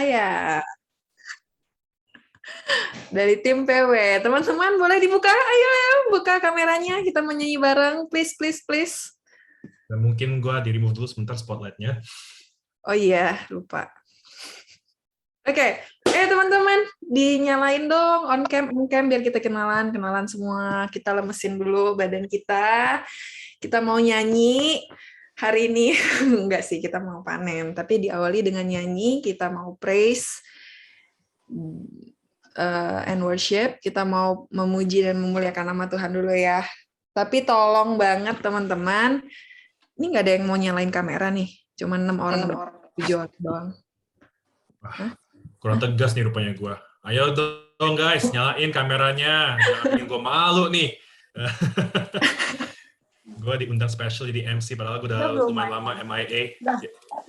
Ya, dari tim PW. Teman-teman boleh dibuka? Ayo ya, buka kameranya. Kita menyanyi bareng. Please, please, please. Dan mungkin gue di-remove dulu sebentar spotlightnya. Oh iya, lupa. Oke, teman-teman, dinyalain dong on cam biar kita kenalan semua. Kita lemesin dulu badan kita. Kita mau nyanyi hari ini. Enggak sih, kita mau panen. Tapi diawali dengan nyanyi, kita mau praise and worship. Kita mau memuji dan memuliakan nama Tuhan dulu ya. Tapi tolong banget teman-teman, ini nggak ada yang mau nyalain kamera nih. Cuma 6 orang doang. Hah? Kurang tegas nih rupanya gue. Ayo dong guys, nyalain kameranya. Jangan bikin gue malu nih. Gue diundang special jadi MC, padahal gue udah lumayan lama MIA.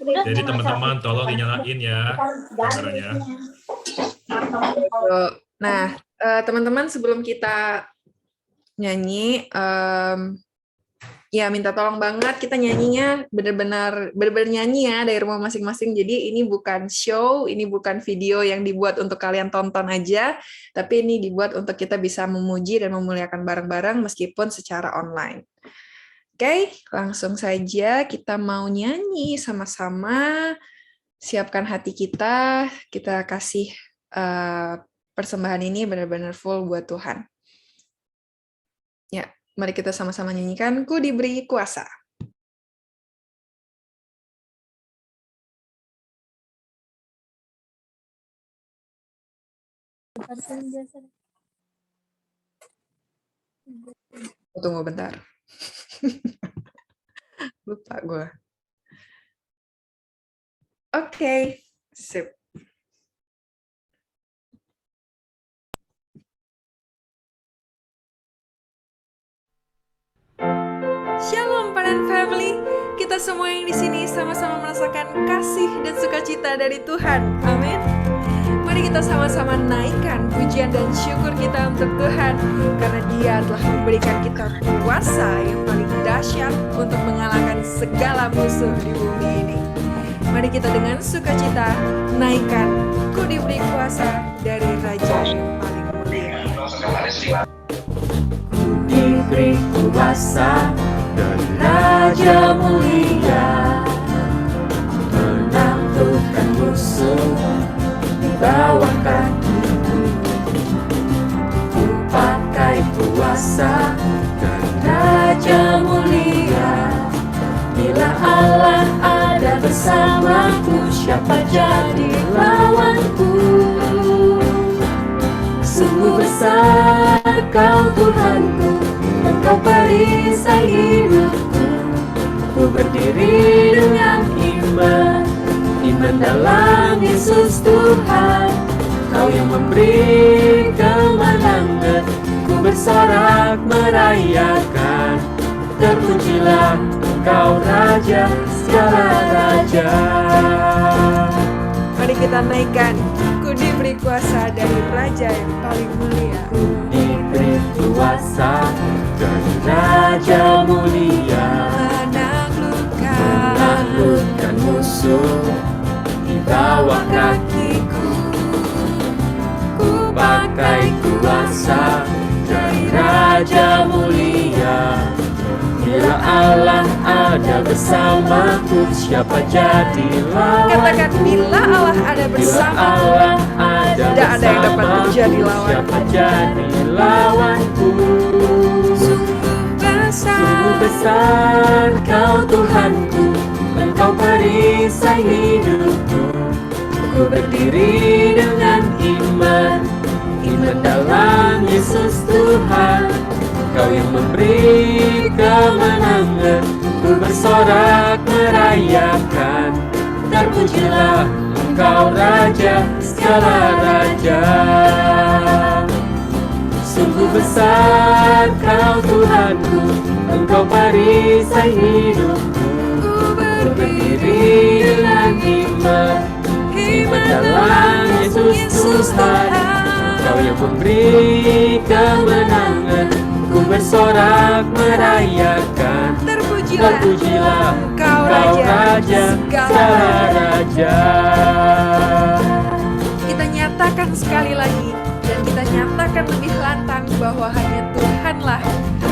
Jadi teman-teman tolong dinyalain ya kameranya. Nah, teman-teman sebelum kita nyanyi, ya minta tolong banget kita nyanyinya benar-benar nyanyi ya dari rumah masing-masing. Jadi ini bukan show, ini bukan video yang dibuat untuk kalian tonton aja, tapi ini dibuat untuk kita bisa memuji dan memuliakan bareng-bareng meskipun secara online. Oke, langsung saja kita mau nyanyi sama-sama. Siapkan hati kita kasih persembahan ini benar-benar full buat Tuhan. Ya. Mari kita sama-sama nyanyikan, Ku Diberi Kuasa. Tunggu bentar. Lupa gue. Oke, sip. Shalom Panen Family, kita semua yang di sini sama-sama merasakan kasih dan sukacita dari Tuhan. Amin. Mari kita sama-sama naikkan pujian dan syukur kita untuk Tuhan, karena Dia telah memberikan kita kuasa yang paling dahsyat untuk mengalahkan segala musuh di bumi ini. Mari kita dengan sukacita naikkan Ku Diberi Kuasa dari Raja yang paling mulia. Ku diberi kuasa dari Raja mulia, menaklukkan musuh di bawah kakiku. Ku pakai kuasa dari Raja mulia. Bila Allah ada bersamaku, siapa jadi lawanku? Sungguh besar Kau Tuhanku, Engkau perisai hidupku. Ku berdiri dengan iman dalam Yesus Tuhan. Kau yang memberi kemenangan, ku bersorak merayakan. Terpujilah Engkau Raja segala raja. Mari kita naikkan, Ku diberi kuasa dari Raja yang paling mulia. Ku diberi kuasa dari Raja mulia, menaklukkan musuh di bawah kakiku. Ku pakai kuasa dari Raja mulia. Bila Allah ada bersamaku, siapa jadi lawanku? Katakan, bila Allah ada bersamaku, tidak ada yang dapat menjadi lawanku. Siapa jadi lawanku? Sungguh besar Kau Tuhanku, Engkau perisai hidupku. Ku berdiri dengan iman dalam Yesus Tuhan. Kau yang memberi kemenangan, ku bersorak merayakan. Terpujilah Engkau Raja segala raja. Sungguh besar Kau Tuhanku, Engkau perisai hidupku. Ku berdiri dengan iman dalam Yesus Tuhan. Kau yang memberi kemenangan, ku bersorak merayakan. Terpujilah Engkau Raja segala raja. katakan sekali lagi dan kita nyatakan lebih lantang bahwa hanya Tuhanlah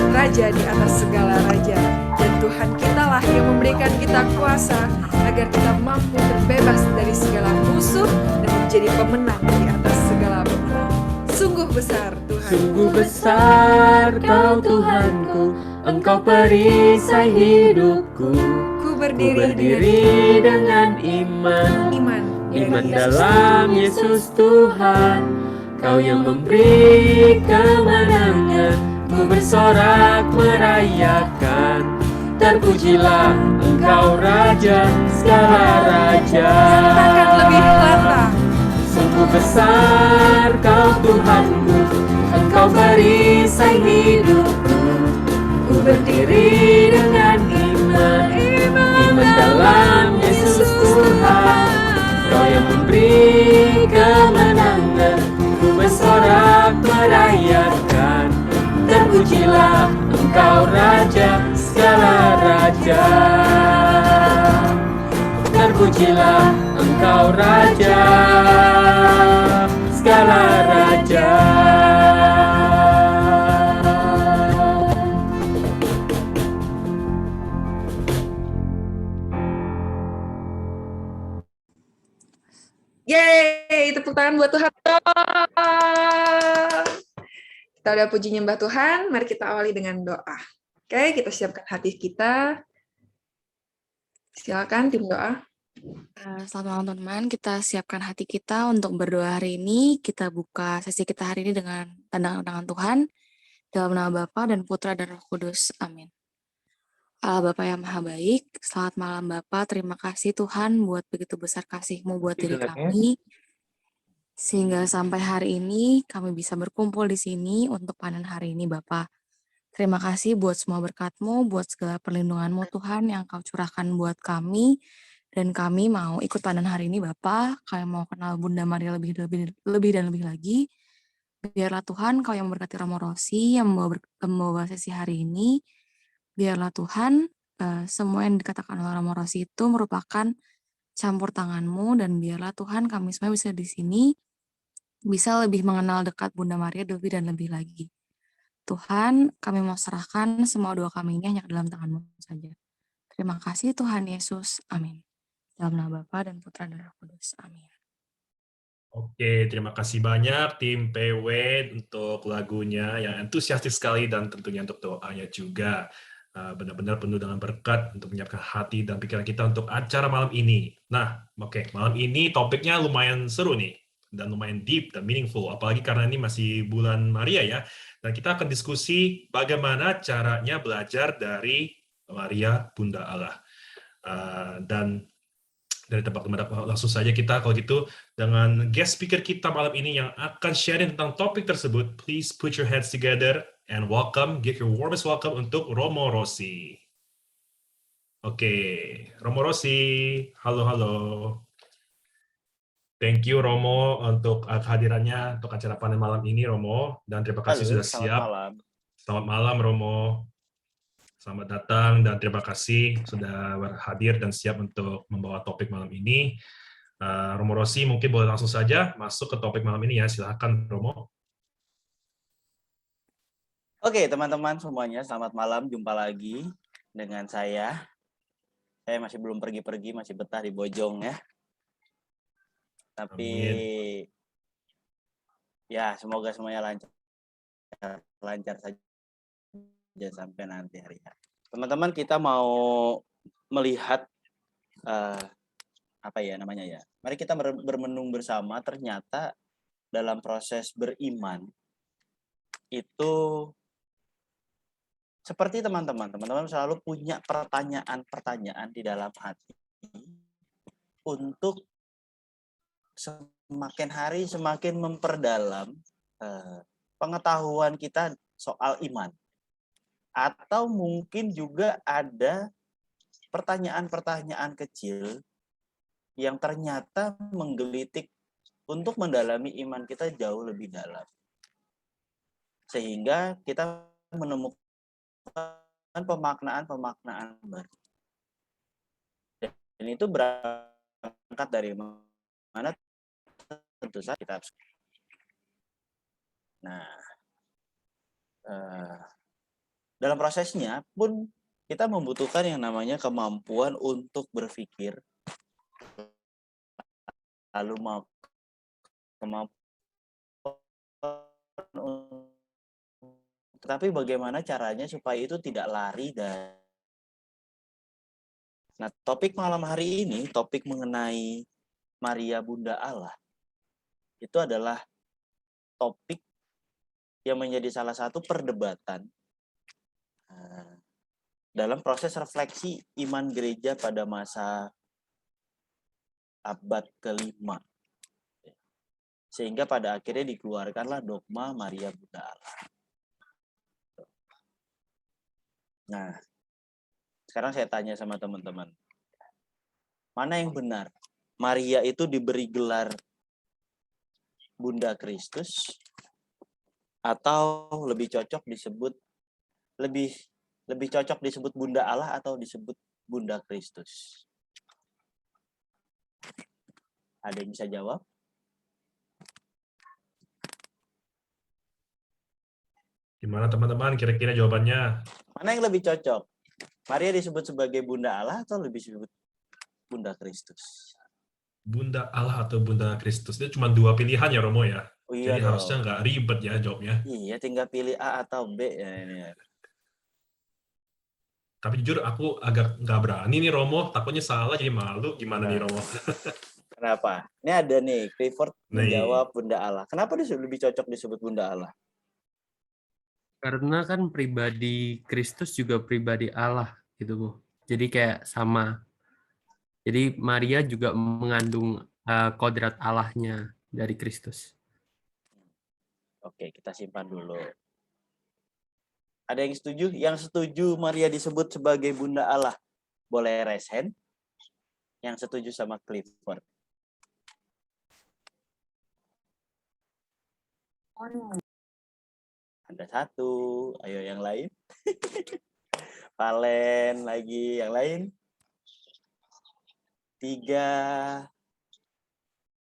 Raja di atas segala raja. Dan Tuhan kitalah yang memberikan kita kuasa agar kita mampu terbebas dari segala musuh dan menjadi pemenang di atas segala pemenang. Sungguh besar Tuhan. Sungguh besar Kau Tuhanku, Engkau perisai hidupku. Ku Ku berdiri dengan iman dalam Yesus Tuhan. Kau yang memberi kemenangan, ku bersorak merayakan. Terpujilah Engkau Raja segala raja. Katakan lebih lantang. Sungguh besar Kau Tuhanku, Engkau perisai hidupku. Ku berdiri dengan iman dalam Yesus Tuhan. Kau yang memberi kemenangan, ku bersorak merayakan. Terpujilah Engkau Raja segala raja. Terpujilah Engkau Raja segala raja. Yeay, tepuk tangan buat Tuhan. Kita udah puji nyembah Tuhan, mari kita awali dengan doa. Oke, kita siapkan hati kita. Silakan tim doa. Selamat malam teman-teman, kita siapkan hati kita untuk berdoa hari ini. Kita buka sesi kita hari ini dengan tanda tangan Tuhan. Dalam nama Bapa dan Putra dan Roh Kudus. Amin. Allah Bapa yang Maha Baik, selamat malam Bapa. Terima kasih Tuhan buat begitu besar kasih-Mu buat diri kami. Sehingga sampai hari ini kami bisa berkumpul di sini untuk panen hari ini Bapa. Terima kasih buat semua berkat-Mu, buat segala perlindungan-Mu Tuhan yang Kau curahkan buat kami. Dan kami mau ikut panen hari ini Bapa. Kami mau kenal Bunda Maria lebih dan lebih lagi. Biarlah Tuhan Kau yang memberkati Romo Rosi yang membawa sesi hari ini. Biarlah Tuhan semua yang dikatakan oleh Romo Rosi itu merupakan campur tangan-Mu, dan biarlah Tuhan kami semua bisa di sini bisa lebih mengenal dekat Bunda Maria lebih dan lebih lagi. Tuhan, kami mau serahkan semua doa kami ini hanya ke dalam tangan-Mu saja. Terima kasih Tuhan Yesus. Amin. Dalam nama Bapa dan Putra dan Roh Kudus. Amin. Oke, terima kasih banyak tim PW untuk lagunya yang antusiastis sekali dan tentunya untuk doanya juga. Benar-benar penuh dengan berkat untuk menyiapkan hati dan pikiran kita untuk acara malam ini. Nah, oke, malam ini topiknya lumayan seru nih, dan lumayan deep dan meaningful, apalagi karena ini masih bulan Maria ya. Dan kita akan diskusi bagaimana caranya belajar dari Maria, Bunda Allah. Dan dari tempat langsung saja kita kalau gitu dengan guest speaker kita malam ini yang akan sharing tentang topik tersebut. Please put your heads together and welcome, give your warmest welcome untuk Romo Rosi. Oke, Romo Rosi, halo. Thank you Romo untuk kehadirannya untuk acara panen malam ini Romo, dan terima kasih sudah siap. Selamat malam Romo. Selamat datang dan terima kasih sudah hadir dan siap untuk membawa topik malam ini. Romo Rosi mungkin boleh langsung saja masuk ke topik malam ini ya. Silakan Romo. Oke teman-teman semuanya, selamat malam. Jumpa lagi dengan saya. Saya masih belum pergi-pergi, masih betah di Bojong ya. Tapi amin. Ya semoga semuanya lancar saja sampai nanti hari ya. Teman-teman, kita mau melihat apa ya namanya ya. Mari kita bermenung bersama. Ternyata dalam proses beriman itu seperti teman-teman selalu punya pertanyaan-pertanyaan di dalam hati untuk semakin hari semakin memperdalam pengetahuan kita soal iman. Atau mungkin juga ada pertanyaan-pertanyaan kecil yang ternyata menggelitik untuk mendalami iman kita jauh lebih dalam. Sehingga kita menemukan pemaknaan baru. Dan itu berangkat dari mana? Tentu saja kita Nah, dalam prosesnya pun kita membutuhkan yang namanya kemampuan untuk berpikir, lalu kemampuan. Tetapi bagaimana caranya supaya itu tidak lari dari. Nah, topik malam hari ini, topik mengenai Maria Bunda Allah, itu adalah topik yang menjadi salah satu perdebatan dalam proses refleksi iman gereja pada masa abad ke-5. Sehingga pada akhirnya dikeluarkanlah dogma Maria Bunda Allah. Nah, sekarang saya tanya sama teman-teman. Mana yang benar? Maria itu diberi gelar Bunda Kristus atau lebih cocok disebut Bunda Allah atau disebut Bunda Kristus? Ada yang bisa jawab? Gimana teman-teman kira-kira jawabannya? Mana yang lebih cocok? Maria disebut sebagai Bunda Allah atau lebih disebut Bunda Kristus? Bunda Allah atau Bunda Kristus? Itu cuma 2 pilihan ya Romo ya? Oh iya Jadi dong. harusnya nggak ribet ya jawabnya. Iya, tinggal pilih A atau B ya ini. Tapi jujur aku agak nggak berani nih Romo, takutnya salah jadi malu. Gimana nih Romo? Kenapa? Ini ada nih, Clifford Nih. menjawab Bunda Allah. Kenapa dia lebih cocok disebut Bunda Allah? Karena kan pribadi Kristus juga pribadi Allah gitu, Bu. Jadi kayak sama. Jadi Maria juga mengandung kodrat Allahnya dari Kristus. Oke, kita simpan dulu. Ada yang setuju? Yang setuju Maria disebut sebagai Bunda Allah, boleh raise hand. Yang setuju sama Clifford. Ada 1. Ayo yang lain. Valen lagi. Yang lain. 3.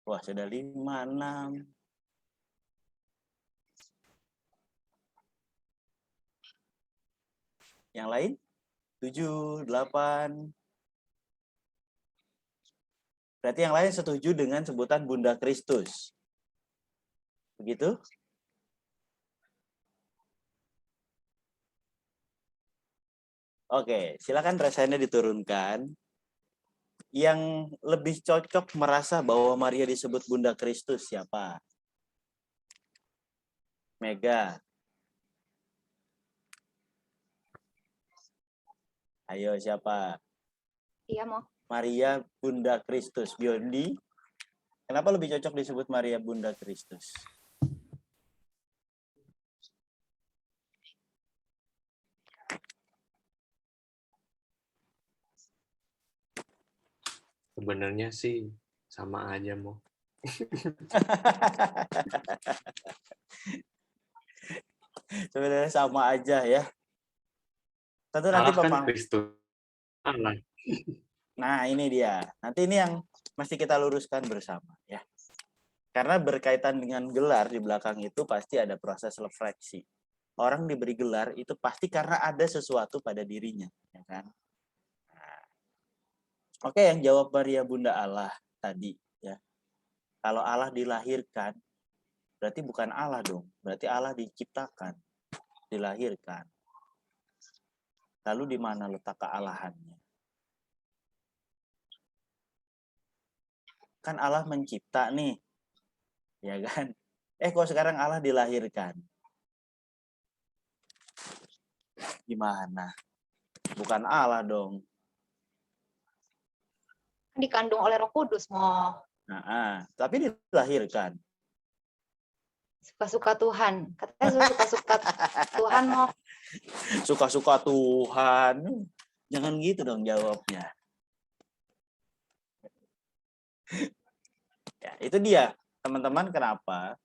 Wah, sudah 5, 6. Yang lain? 7, 8. Berarti yang lain setuju dengan sebutan Bunda Kristus. Begitu? Oke, silakan rasanya diturunkan. Yang lebih cocok merasa bahwa Maria disebut Bunda Kristus siapa? Mega. Ayo siapa? Iya, mau. Maria Bunda Kristus. Biondi. Kenapa lebih cocok disebut Maria Bunda Kristus? Sebenarnya sih sama aja, Mo. Sebenarnya sama aja ya. Tentu nanti Allah kan Kristus. Allah. Nah, ini dia. Nanti ini yang mesti kita luruskan bersama ya. Karena berkaitan dengan gelar di belakang itu pasti ada proses refleksi. Orang diberi gelar itu pasti karena ada sesuatu pada dirinya, ya kan? Nah. Oke, yang jawab Maria Bunda Allah tadi ya. Kalau Allah dilahirkan, berarti bukan Allah dong. Berarti Allah diciptakan, dilahirkan. Lalu di mana letak kealahannya? Kan Allah mencipta nih. Ya kan? Kok sekarang Allah dilahirkan? Gimana? Bukan Allah dong. Dikandung oleh Roh Kudus, mau. Nah, tapi dilahirkan. Suka-suka Tuhan. Katanya suka-suka Tuhan, mau. Suka-suka Tuhan. Jangan gitu dong jawabnya. Ya, itu dia. Teman-teman, kenapa?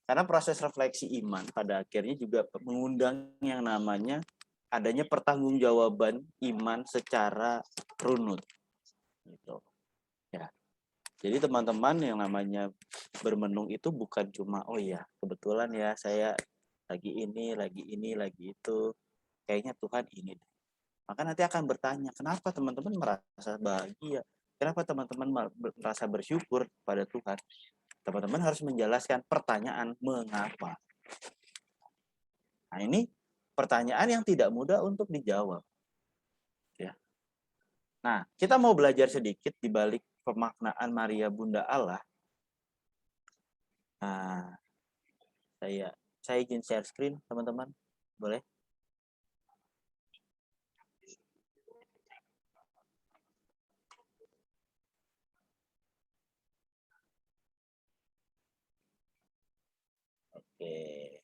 Karena proses refleksi iman pada akhirnya juga mengundang yang namanya adanya pertanggungjawaban iman secara runut. Gitu. Ya. Jadi teman-teman, yang namanya bermenung itu bukan cuma oh ya kebetulan ya saya lagi ini, lagi itu. Kayaknya Tuhan ini deh. Maka nanti akan bertanya, kenapa teman-teman merasa bahagia? Kenapa teman-teman merasa bersyukur pada Tuhan? Teman-teman harus menjelaskan pertanyaan mengapa. Nah, ini pertanyaan yang tidak mudah untuk dijawab. Ya. Nah, kita mau belajar sedikit di balik pemaknaan Maria Bunda Allah. Nah, saya izin share screen, teman-teman. Boleh? Oke.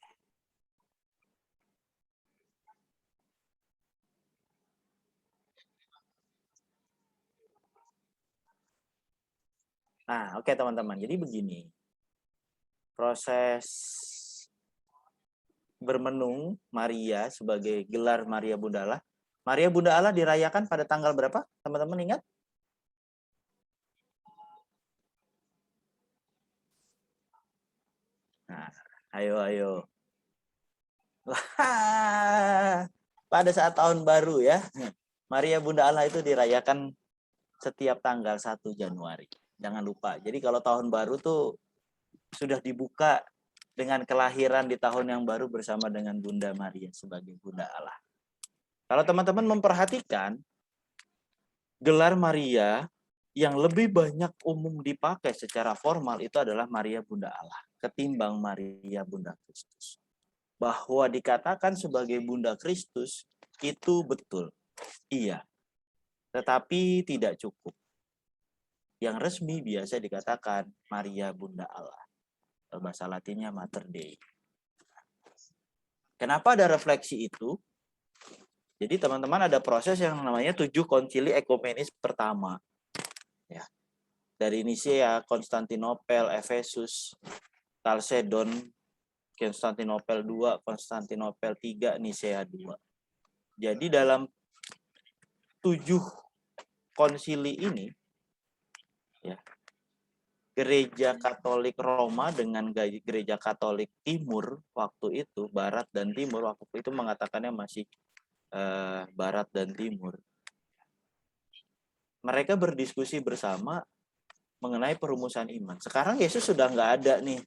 Nah, oke teman-teman. Jadi begini. Proses bermenung Maria sebagai gelar Maria Bunda Allah. Maria Bunda Allah dirayakan pada tanggal berapa? Teman-teman ingat? Nah, ayo. Wah, pada saat tahun baru ya. Maria Bunda Allah itu dirayakan setiap tanggal 1 Januari. Jangan lupa. Jadi kalau tahun baru tuh sudah dibuka dengan kelahiran di tahun yang baru bersama dengan Bunda Maria sebagai Bunda Allah. Kalau teman-teman memperhatikan, gelar Maria yang lebih banyak umum dipakai secara formal itu adalah Maria Bunda Allah ketimbang Maria Bunda Kristus. Bahwa dikatakan sebagai Bunda Kristus itu betul. Iya. Tetapi tidak cukup. Yang resmi biasa dikatakan Maria Bunda Allah. Bahasa Latinnya Mater Dei. Kenapa ada refleksi itu? Jadi teman-teman ada proses yang namanya 7 konsili ekumenis pertama. Ya. Dari Nisea, Konstantinopel, Efesus, Chalcedon, Konstantinopel 2, Konstantinopel 3, Nisea 2. Jadi dalam 7 konsili ini, ya, Gereja Katolik Roma dengan Gereja Katolik Timur waktu itu, Barat dan Timur waktu itu mengatakannya masih Barat dan Timur. Mereka berdiskusi bersama mengenai perumusan iman. Sekarang Yesus sudah nggak ada nih.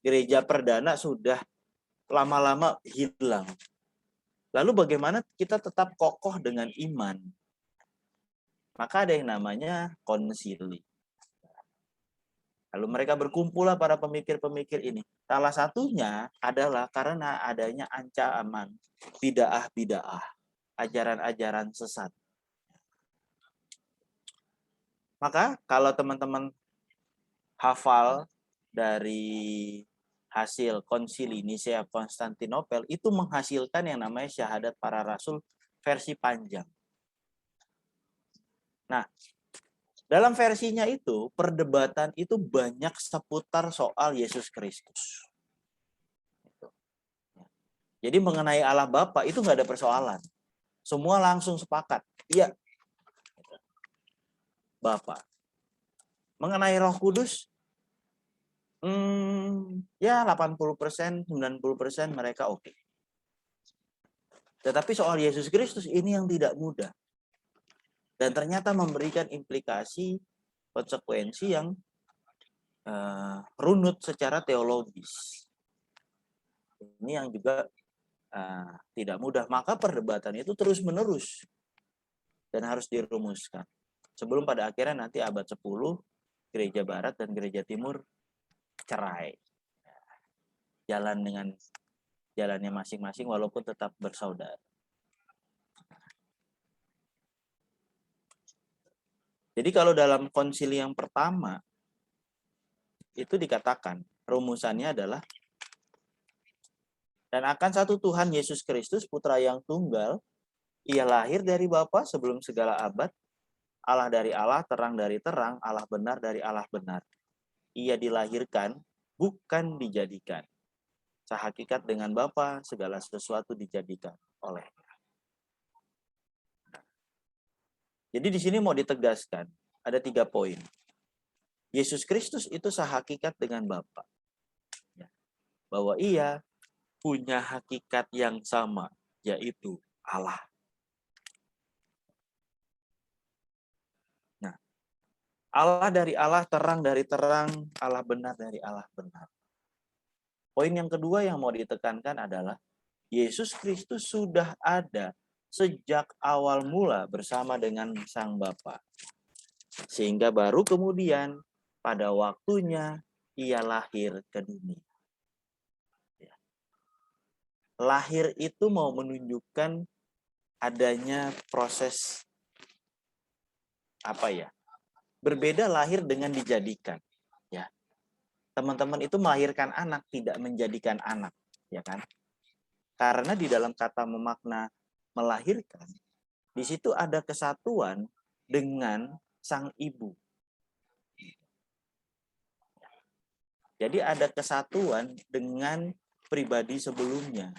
Gereja perdana sudah lama-lama hilang. Lalu bagaimana kita tetap kokoh dengan iman? Maka ada yang namanya konsili. Lalu mereka berkumpullah para pemikir-pemikir ini. Salah satunya adalah karena adanya ancaman bid'ah-bid'ah, ajaran-ajaran sesat. Maka kalau teman-teman hafal dari hasil konsili Nisea Konstantinopel itu menghasilkan yang namanya syahadat para rasul versi panjang. Nah, dalam versinya itu perdebatan itu banyak seputar soal Yesus Kristus. Jadi mengenai Allah Bapa itu nggak ada persoalan. Semua langsung sepakat. Iya. Bapa. Mengenai Roh Kudus, ya 80%, 90% mereka oke. Tetapi soal Yesus Kristus ini yang tidak mudah. Dan ternyata memberikan implikasi, konsekuensi yang runut secara teologis. Ini yang juga tidak mudah. Maka perdebatan itu terus-menerus. Dan harus dirumuskan. Sebelum pada akhirnya nanti abad 10, Gereja Barat dan Gereja Timur cerai. Jalan dengan jalannya masing-masing walaupun tetap bersaudara. Jadi kalau dalam konsili yang pertama itu dikatakan rumusannya adalah dan akan satu Tuhan Yesus Kristus Putra yang tunggal, ia lahir dari Bapa sebelum segala abad, Allah dari Allah, terang dari terang, Allah benar dari Allah benar. Ia dilahirkan, bukan dijadikan. Sehakikat dengan Bapa, segala sesuatu dijadikan olehnya. Jadi di sini mau ditegaskan, ada 3 poin. Yesus Kristus itu sehakikat dengan Bapa. Ya. Bahwa ia punya hakikat yang sama, yaitu Allah. Nah, Allah dari Allah, terang dari terang, Allah benar dari Allah benar. Poin yang kedua yang mau ditekankan adalah Yesus Kristus sudah ada sejak awal mula bersama dengan Sang Bapa. Sehingga baru kemudian pada waktunya ia lahir ke dunia. Lahir itu mau menunjukkan adanya proses berbeda lahir dengan dijadikan, ya. Teman-teman itu melahirkan anak, tidak menjadikan anak, ya kan? Karena di dalam kata memakna melahirkan, di situ ada kesatuan dengan sang ibu. Jadi ada kesatuan dengan pribadi sebelumnya.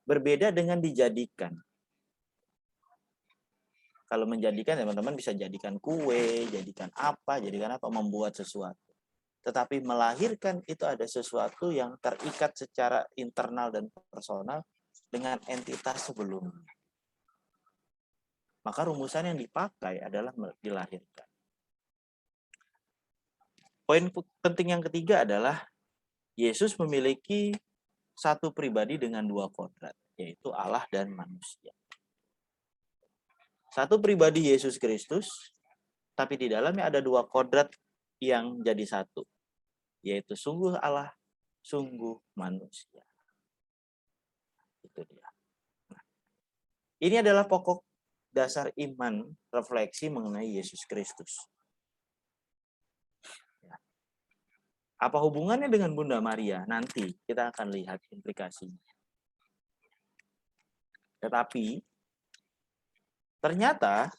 Berbeda dengan dijadikan. Kalau menjadikan, teman-teman bisa jadikan kue, jadikan apa, membuat sesuatu. Tetapi melahirkan itu ada sesuatu yang terikat secara internal dan personal dengan entitas sebelumnya. Maka rumusan yang dipakai adalah dilahirkan. Poin penting yang ketiga adalah Yesus memiliki satu pribadi dengan dua kodrat, yaitu Allah dan manusia. Satu pribadi Yesus Kristus, tapi di dalamnya ada dua kodrat yang jadi satu, yaitu sungguh Allah, sungguh manusia. Itu dia. Nah, ini adalah pokok dasar iman refleksi mengenai Yesus Kristus. Apa hubungannya dengan Bunda Maria? Nanti kita akan lihat implikasinya. Tetapi ternyata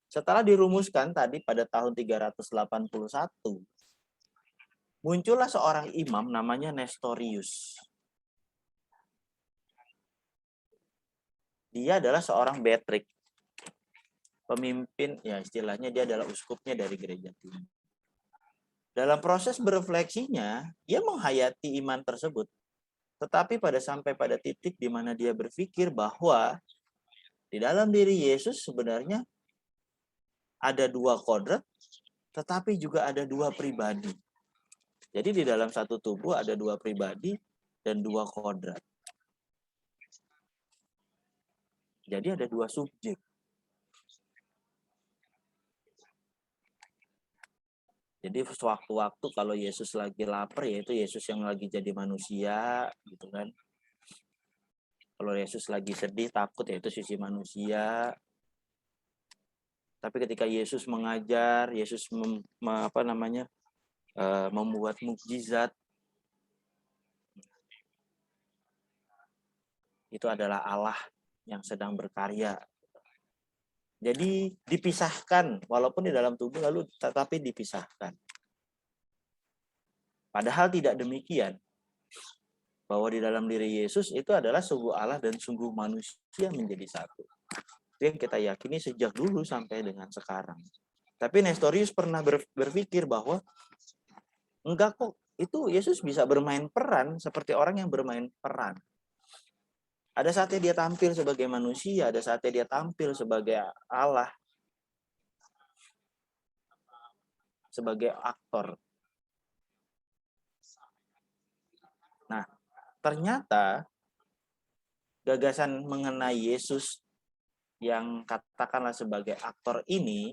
setelah dirumuskan tadi pada tahun 381, muncullah seorang imam namanya Nestorius. Dia adalah seorang betrik. Pemimpin, ya istilahnya dia adalah uskupnya dari gereja Timur. Dalam proses berefleksinya, dia menghayati iman tersebut. Tetapi sampai pada titik di mana dia berpikir bahwa di dalam diri Yesus sebenarnya ada dua kodrat, tetapi juga ada dua pribadi. Jadi di dalam satu tubuh ada dua pribadi dan dua kodrat. Jadi ada dua subjek. Jadi sewaktu-waktu kalau Yesus lagi lapar, yaitu Yesus yang lagi jadi manusia, gitu kan. Kalau Yesus lagi sedih, takut, yaitu sisi manusia. Tapi ketika Yesus mengajar, Yesus membuat mukjizat, itu adalah Allah yang sedang berkarya. Jadi dipisahkan, walaupun di dalam tubuh lalu tetapi dipisahkan. Padahal tidak demikian. Bahwa di dalam diri Yesus itu adalah sungguh Allah dan sungguh manusia menjadi satu. Itu yang kita yakini sejak dulu sampai dengan sekarang. Tapi Nestorius pernah berpikir bahwa enggak kok, itu Yesus bisa bermain peran seperti orang yang bermain peran. Ada saatnya dia tampil sebagai manusia, ada saatnya dia tampil sebagai Allah, sebagai aktor. Nah, ternyata gagasan mengenai Yesus yang katakanlah sebagai aktor ini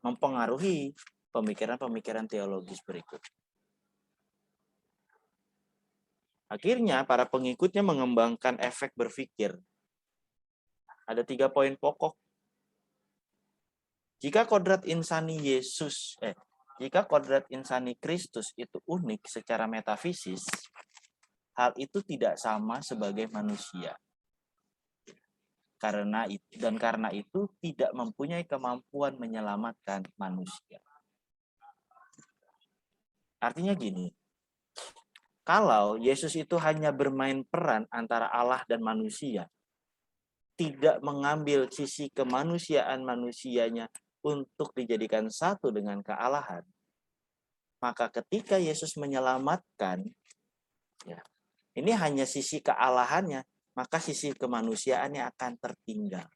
mempengaruhi pemikiran-pemikiran teologis berikut. Akhirnya para pengikutnya mengembangkan efek berpikir. Ada 3 poin pokok. Jika kodrat insani Kristus itu unik secara metafisis, hal itu tidak sama sebagai manusia. Karena itu tidak mempunyai kemampuan menyelamatkan manusia. Artinya gini, kalau Yesus itu hanya bermain peran antara Allah dan manusia, tidak mengambil sisi kemanusiaan manusianya untuk dijadikan satu dengan kealahan, maka ketika Yesus menyelamatkan, ya, ini hanya sisi kealahannya, maka sisi kemanusiaannya akan tertinggal.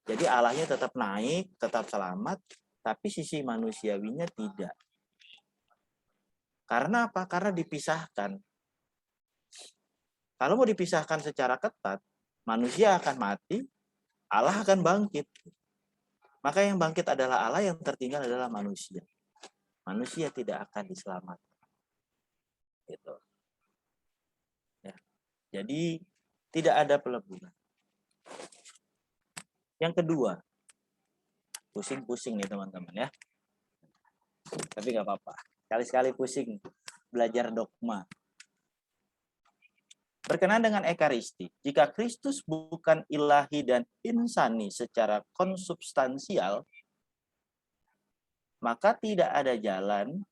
Jadi Allahnya tetap naik, tetap selamat, tapi sisi manusiawinya tidak. Karena apa? Karena dipisahkan. Kalau mau dipisahkan secara ketat, manusia akan mati, Allah akan bangkit. Maka yang bangkit adalah Allah, yang tertinggal adalah manusia. Manusia tidak akan diselamatkan. Gitu. Ya. Jadi tidak ada peleburan. Yang kedua, pusing-pusing nih teman-teman ya. Tapi nggak apa-apa. Sekali-sekali pusing belajar dogma. Berkenaan dengan Ekaristi, jika Kristus bukan ilahi dan insani secara konsubstansial, maka tidak ada jalan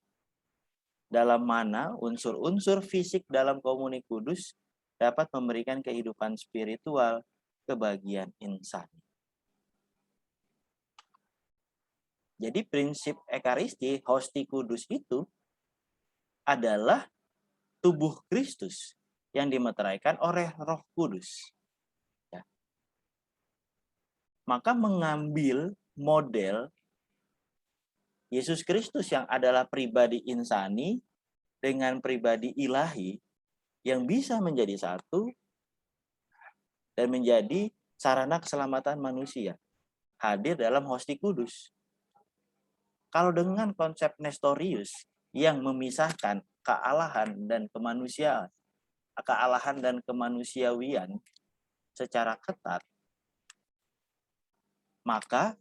dalam mana unsur-unsur fisik dalam komuni kudus dapat memberikan kehidupan spiritual ke bagian insani. Jadi prinsip Ekaristi, hosti kudus itu adalah tubuh Kristus yang dimeteraikan oleh Roh Kudus. Ya. Maka mengambil model Yesus Kristus yang adalah pribadi insani dengan pribadi ilahi yang bisa menjadi satu dan menjadi sarana keselamatan manusia hadir dalam hosti kudus. Kalau dengan konsep Nestorius yang memisahkan kealahan dan kemanusiaan, kealahan dan kemanusiawian secara ketat, maka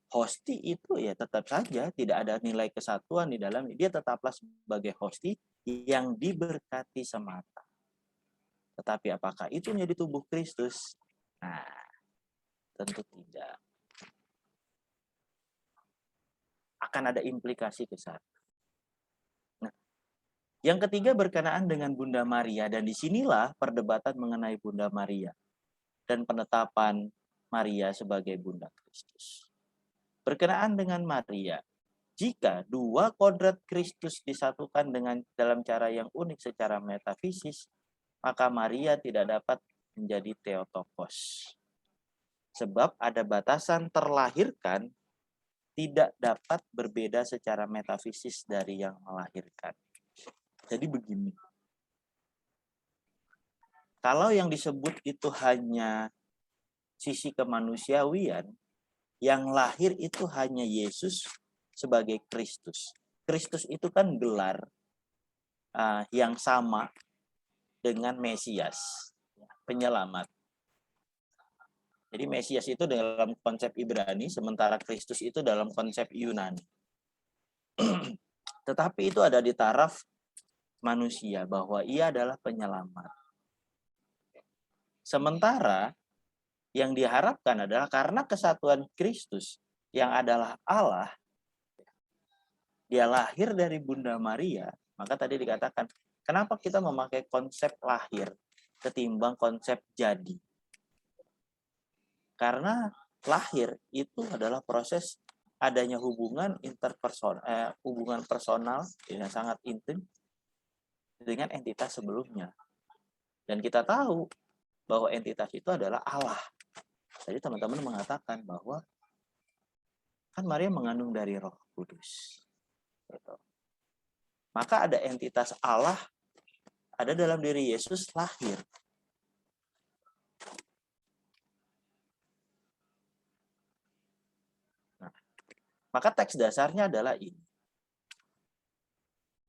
hosti itu ya tetap saja tidak ada nilai kesatuan di dalamnya. Dia tetaplah sebagai hosti yang diberkati semata. Tetapi apakah itu menjadi tubuh Kristus? Nah, tentu tidak. Akan ada implikasi ke sana. Nah, yang ketiga berkenaan dengan Bunda Maria, dan disinilah perdebatan mengenai Bunda Maria dan penetapan Maria sebagai Bunda Kristus. Berkenaan dengan Maria, jika dua kodrat Kristus disatukan dengan dalam cara yang unik secara metafisis, maka Maria tidak dapat menjadi Theotokos. Sebab ada batasan terlahirkan tidak dapat berbeda secara metafisis dari yang melahirkan. Jadi begini. Kalau yang disebut itu hanya sisi kemanusiawian, yang lahir itu hanya Yesus sebagai Kristus. Kristus itu kan gelar yang sama dengan Mesias, penyelamat. Jadi Mesias itu dalam konsep Ibrani, sementara Kristus itu dalam konsep Yunani. Tetapi itu ada di taraf manusia, bahwa ia adalah penyelamat. Sementara yang diharapkan adalah karena kesatuan Kristus yang adalah Allah, dia lahir dari Bunda Maria, maka tadi dikatakan, kenapa kita memakai konsep lahir ketimbang konsep jadi? Karena lahir itu adalah proses adanya hubungan interpersonal, hubungan personal yang sangat intim dengan entitas sebelumnya. Dan kita tahu bahwa entitas itu adalah Allah. Jadi teman-teman mengatakan bahwa kan Maria mengandung dari Roh Kudus. Gitu. Maka ada entitas Allah ada dalam diri Yesus lahir. Maka teks dasarnya adalah ini.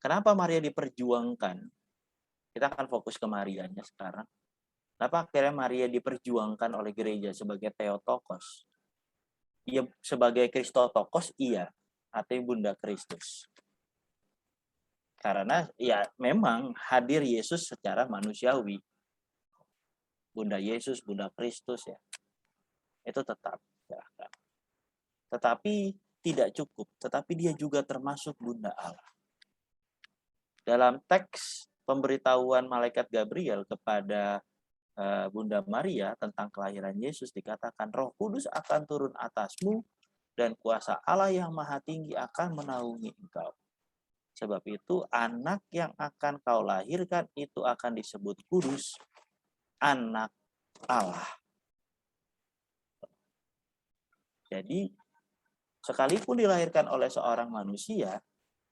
Kenapa Maria diperjuangkan? Kita akan fokus ke Marianya sekarang. Kenapa akhirnya Maria diperjuangkan oleh gereja sebagai Theotokos? Ia sebagai Kristotokos, iya. Artinya Bunda Kristus. Karena ya memang hadir Yesus secara manusiawi. Bunda Yesus, Bunda Kristus ya. Itu tetap. Ya. Tetapi tidak cukup, tetapi dia juga termasuk Bunda Allah. Dalam teks pemberitahuan malaikat Gabriel kepada Bunda Maria tentang kelahiran Yesus dikatakan Roh Kudus akan turun atasmu dan kuasa Allah yang Maha Tinggi akan menaungi engkau. Sebab itu anak yang akan kau lahirkan itu akan disebut kudus, anak Allah. Jadi sekalipun dilahirkan oleh seorang manusia,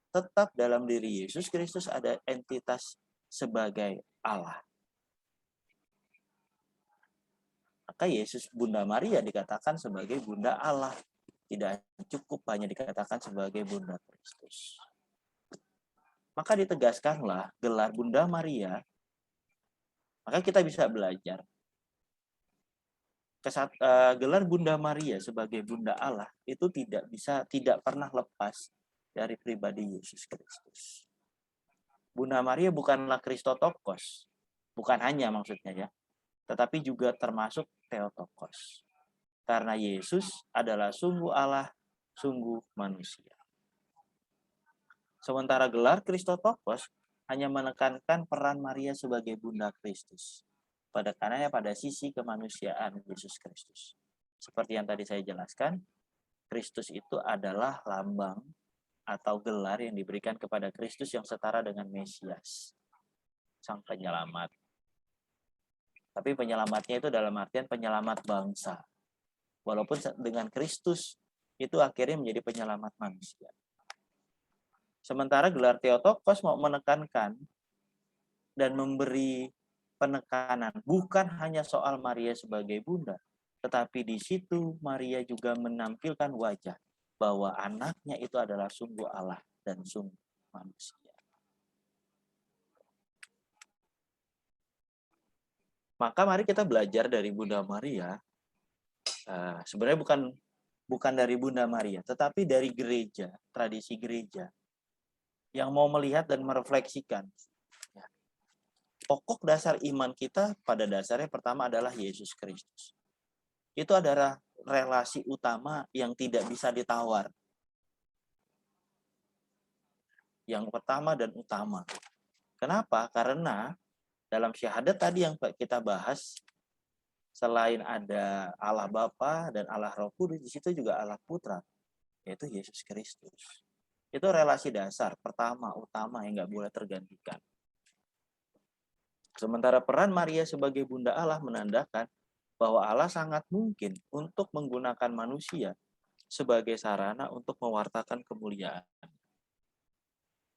tetap dalam diri Yesus Kristus ada entitas sebagai Allah. Maka Yesus Bunda Maria dikatakan sebagai Bunda Allah. Tidak cukup hanya dikatakan sebagai Bunda Kristus. Maka ditegaskanlah gelar Bunda Maria. Maka kita bisa belajar. Gelar Bunda Maria sebagai Bunda Allah itu tidak pernah lepas dari pribadi Yesus Kristus. Bunda Maria bukanlah Kristotokos. Bukan hanya maksudnya ya. Tetapi juga termasuk Theotokos. Karena Yesus adalah sungguh Allah, sungguh manusia. Sementara gelar Kristotokos hanya menekankan peran Maria sebagai Bunda Kristus. Pada sisi kemanusiaan Yesus Kristus. Seperti yang tadi saya jelaskan, Kristus itu adalah lambang atau gelar yang diberikan kepada Kristus yang setara dengan Mesias, Sang Penyelamat. Tapi penyelamatnya itu dalam artian penyelamat bangsa. Walaupun dengan Kristus itu akhirnya menjadi penyelamat manusia. Sementara gelar Theotokos mau menekankan dan memberi penekanan bukan hanya soal Maria sebagai bunda, tetapi di situ Maria juga menampilkan wajah bahwa anaknya itu adalah sungguh Allah dan sungguh manusia. Maka mari kita belajar dari Bunda Maria. Sebenarnya bukan dari Bunda Maria, tetapi dari gereja, tradisi gereja yang mau melihat dan merefleksikan. Pokok dasar iman kita pada dasarnya pertama adalah Yesus Kristus. Itu adalah relasi utama yang tidak bisa ditawar. Yang pertama dan utama. Kenapa? Karena dalam syahadat tadi yang kita bahas, selain ada Allah Bapa dan Allah Roh Kudus, di situ juga Allah Putra, yaitu Yesus Kristus. Itu relasi dasar pertama, utama yang nggak boleh tergantikan. Sementara peran Maria sebagai Bunda Allah menandakan bahwa Allah sangat mungkin untuk menggunakan manusia sebagai sarana untuk mewartakan kemuliaan.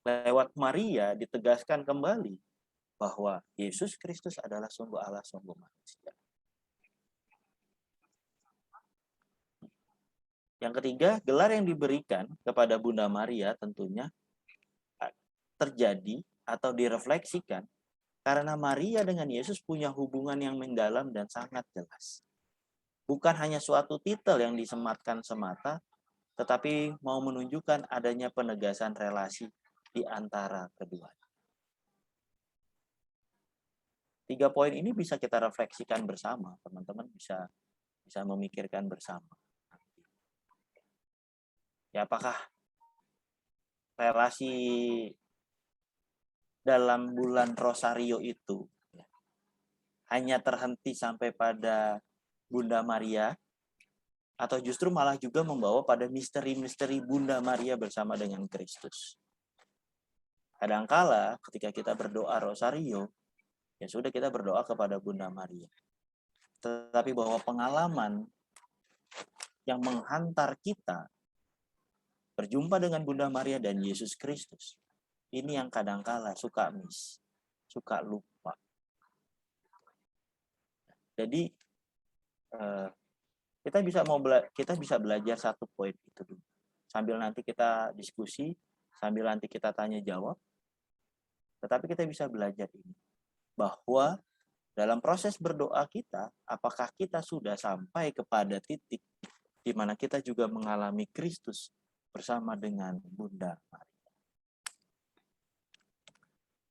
Lewat Maria ditegaskan kembali bahwa Yesus Kristus adalah sungguh Allah, sungguh manusia. Yang ketiga, gelar yang diberikan kepada Bunda Maria tentunya terjadi atau direfleksikan karena Maria dengan Yesus punya hubungan yang mendalam dan sangat jelas. Bukan hanya suatu titel yang disematkan semata, tetapi mau menunjukkan adanya penegasan relasi di antara keduanya. 3 poin ini bisa kita refleksikan bersama, teman-teman bisa memikirkan bersama. Ya, apakah relasi dalam bulan Rosario itu hanya terhenti sampai pada Bunda Maria, atau justru malah juga membawa pada misteri-misteri Bunda Maria bersama dengan Kristus? Kadangkala ketika kita berdoa Rosario, ya sudah kita berdoa kepada Bunda Maria. Tetapi bahwa pengalaman yang menghantar kita berjumpa dengan Bunda Maria dan Yesus Kristus, ini yang kadangkala suka miss, suka lupa. Jadi kita bisa belajar satu poin itu dulu. Sambil nanti kita diskusi, sambil nanti kita tanya jawab. Tetapi kita bisa belajar ini, bahwa dalam proses berdoa kita, apakah kita sudah sampai kepada titik di mana kita juga mengalami Kristus bersama dengan Bunda Maria.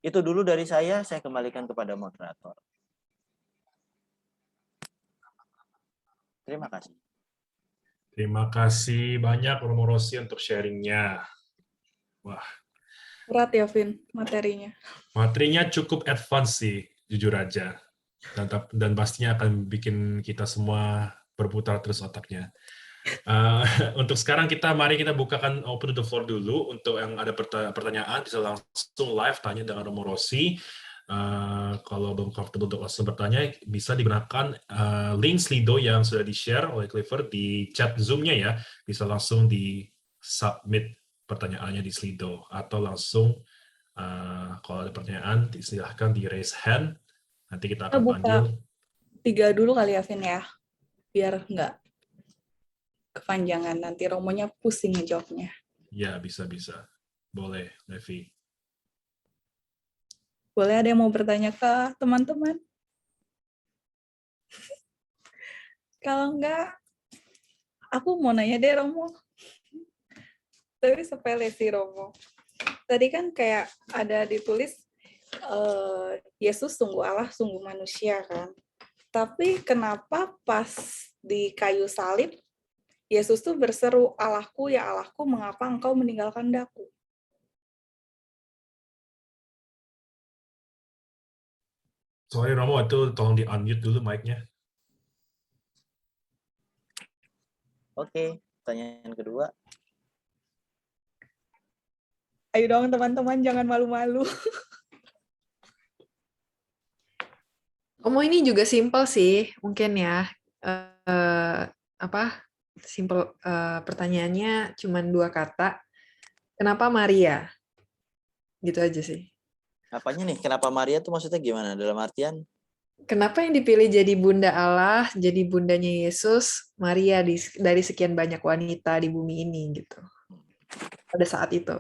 Itu dulu dari saya kembalikan kepada moderator. Terima kasih. Terima kasih banyak Romo Rossi untuk sharingnya. Wah, Berat ya, Vin, materinya. materinya cukup advance sih, jujur aja. dan pastinya akan bikin kita semua berputar terus otaknya. Uh, untuk sekarang mari kita bukakan open the floor dulu. Untuk yang ada pertanyaan bisa langsung live tanya dengan Romo Rossi. Kalau belum comfortable untuk langsung bertanya, bisa digunakan link Slido yang sudah di-share oleh Clifford di chat Zoom-nya ya. Bisa langsung di-submit pertanyaannya di Slido. Atau langsung, kalau ada pertanyaan, silahkan di-raise hand. Nanti kita akan panggil. 3 dulu kali ya, Vin ya. Biar nggak kepanjangan. Nanti Romonya pusing ngejawabnya. Ya, bisa. Boleh, Levi. Boleh ada yang mau bertanya ke teman-teman? Kalau enggak, aku mau nanya deh, Romo. Tapi sepele sih, Romo. Tadi kan kayak ada ditulis, Yesus sungguh Allah, sungguh manusia kan. Tapi kenapa pas di kayu salib, Yesus tuh berseru, Allahku, ya Allahku, mengapa engkau meninggalkan daku? Sorry Romo, itu tolong di-unmute dulu mic-nya. Oke, pertanyaan kedua. Ayo dong teman-teman, jangan malu-malu. Romo ini juga simple sih, mungkin ya. Simple pertanyaannya cuma 2 kata. Kenapa Maria? Gitu aja sih. Apanya nih? Kenapa Maria tuh maksudnya gimana? Dalam artian? Kenapa yang dipilih jadi bunda Allah, jadi bundanya Yesus, Maria dari sekian banyak wanita di bumi ini gitu. Pada saat itu.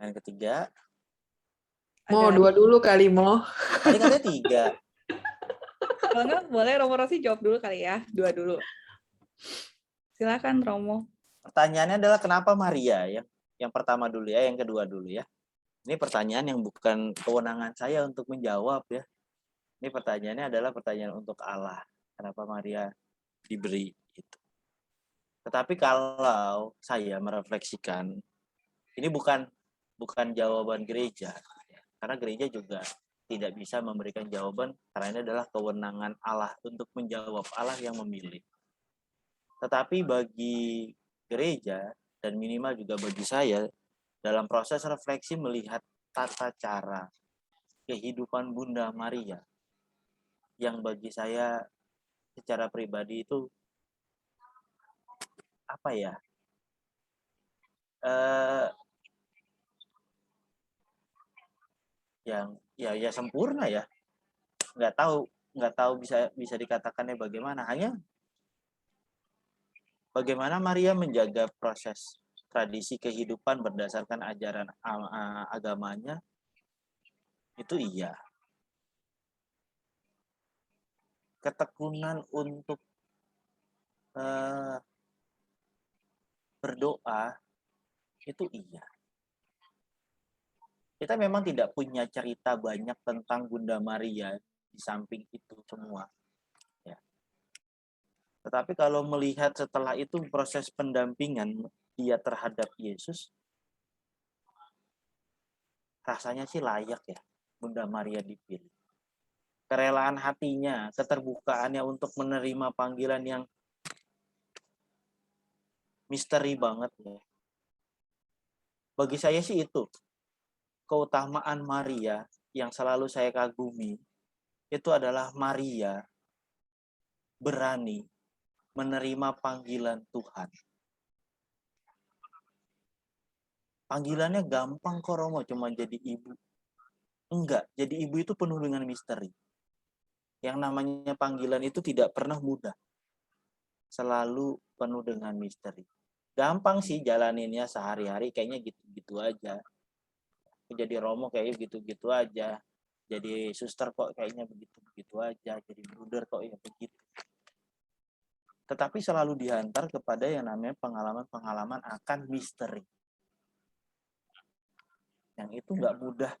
Yang ketiga. Mau 2 dulu kali, Mo. Tadi katanya 3. Kalau enggak, boleh Romo Rossi jawab dulu kali ya. 2 dulu. Silakan Romo. Pertanyaannya adalah kenapa Maria ya? Yang pertama dulu ya, yang kedua dulu ya. Ini pertanyaan yang bukan kewenangan saya untuk menjawab ya. Ini pertanyaannya adalah pertanyaan untuk Allah. Kenapa Maria diberi itu? Tetapi kalau saya merefleksikan, ini bukan jawaban gereja. Karena gereja juga tidak bisa memberikan jawaban karena ini adalah kewenangan Allah untuk menjawab, Allah yang memilih. Tetapi bagi gereja dan minimal juga bagi saya dalam proses refleksi melihat tata cara kehidupan Bunda Maria yang bagi saya secara pribadi itu apa ya? Yang ya sempurna ya. Nggak tahu bisa dikatakannya bagaimana. Hanya bagaimana Maria menjaga proses tradisi kehidupan berdasarkan ajaran agamanya, itu iya. Ketekunan untuk berdoa, itu iya. Kita memang tidak punya cerita banyak tentang Bunda Maria di samping itu semua. Ya. Tetapi kalau melihat setelah itu proses pendampingan dia terhadap Yesus, rasanya sih layak ya Bunda Maria dipilih. Kerelaan hatinya, keterbukaannya untuk menerima panggilan yang misteri banget ya. Bagi saya sih itu keutamaan Maria yang selalu saya kagumi, itu adalah Maria berani menerima panggilan Tuhan. Panggilannya gampang kok Romo, cuma jadi ibu. Enggak, jadi ibu itu penuh dengan misteri. Yang namanya panggilan itu tidak pernah mudah. Selalu penuh dengan misteri. Gampang sih jalaninnya sehari-hari, kayaknya gitu-gitu aja. Jadi Romo kayaknya gitu-gitu aja. Jadi suster kok kayaknya begitu-begitu aja. Jadi bruder kok ya begitu. Tetapi selalu dihantar kepada yang namanya pengalaman-pengalaman akan misteri. Yang itu nggak mudah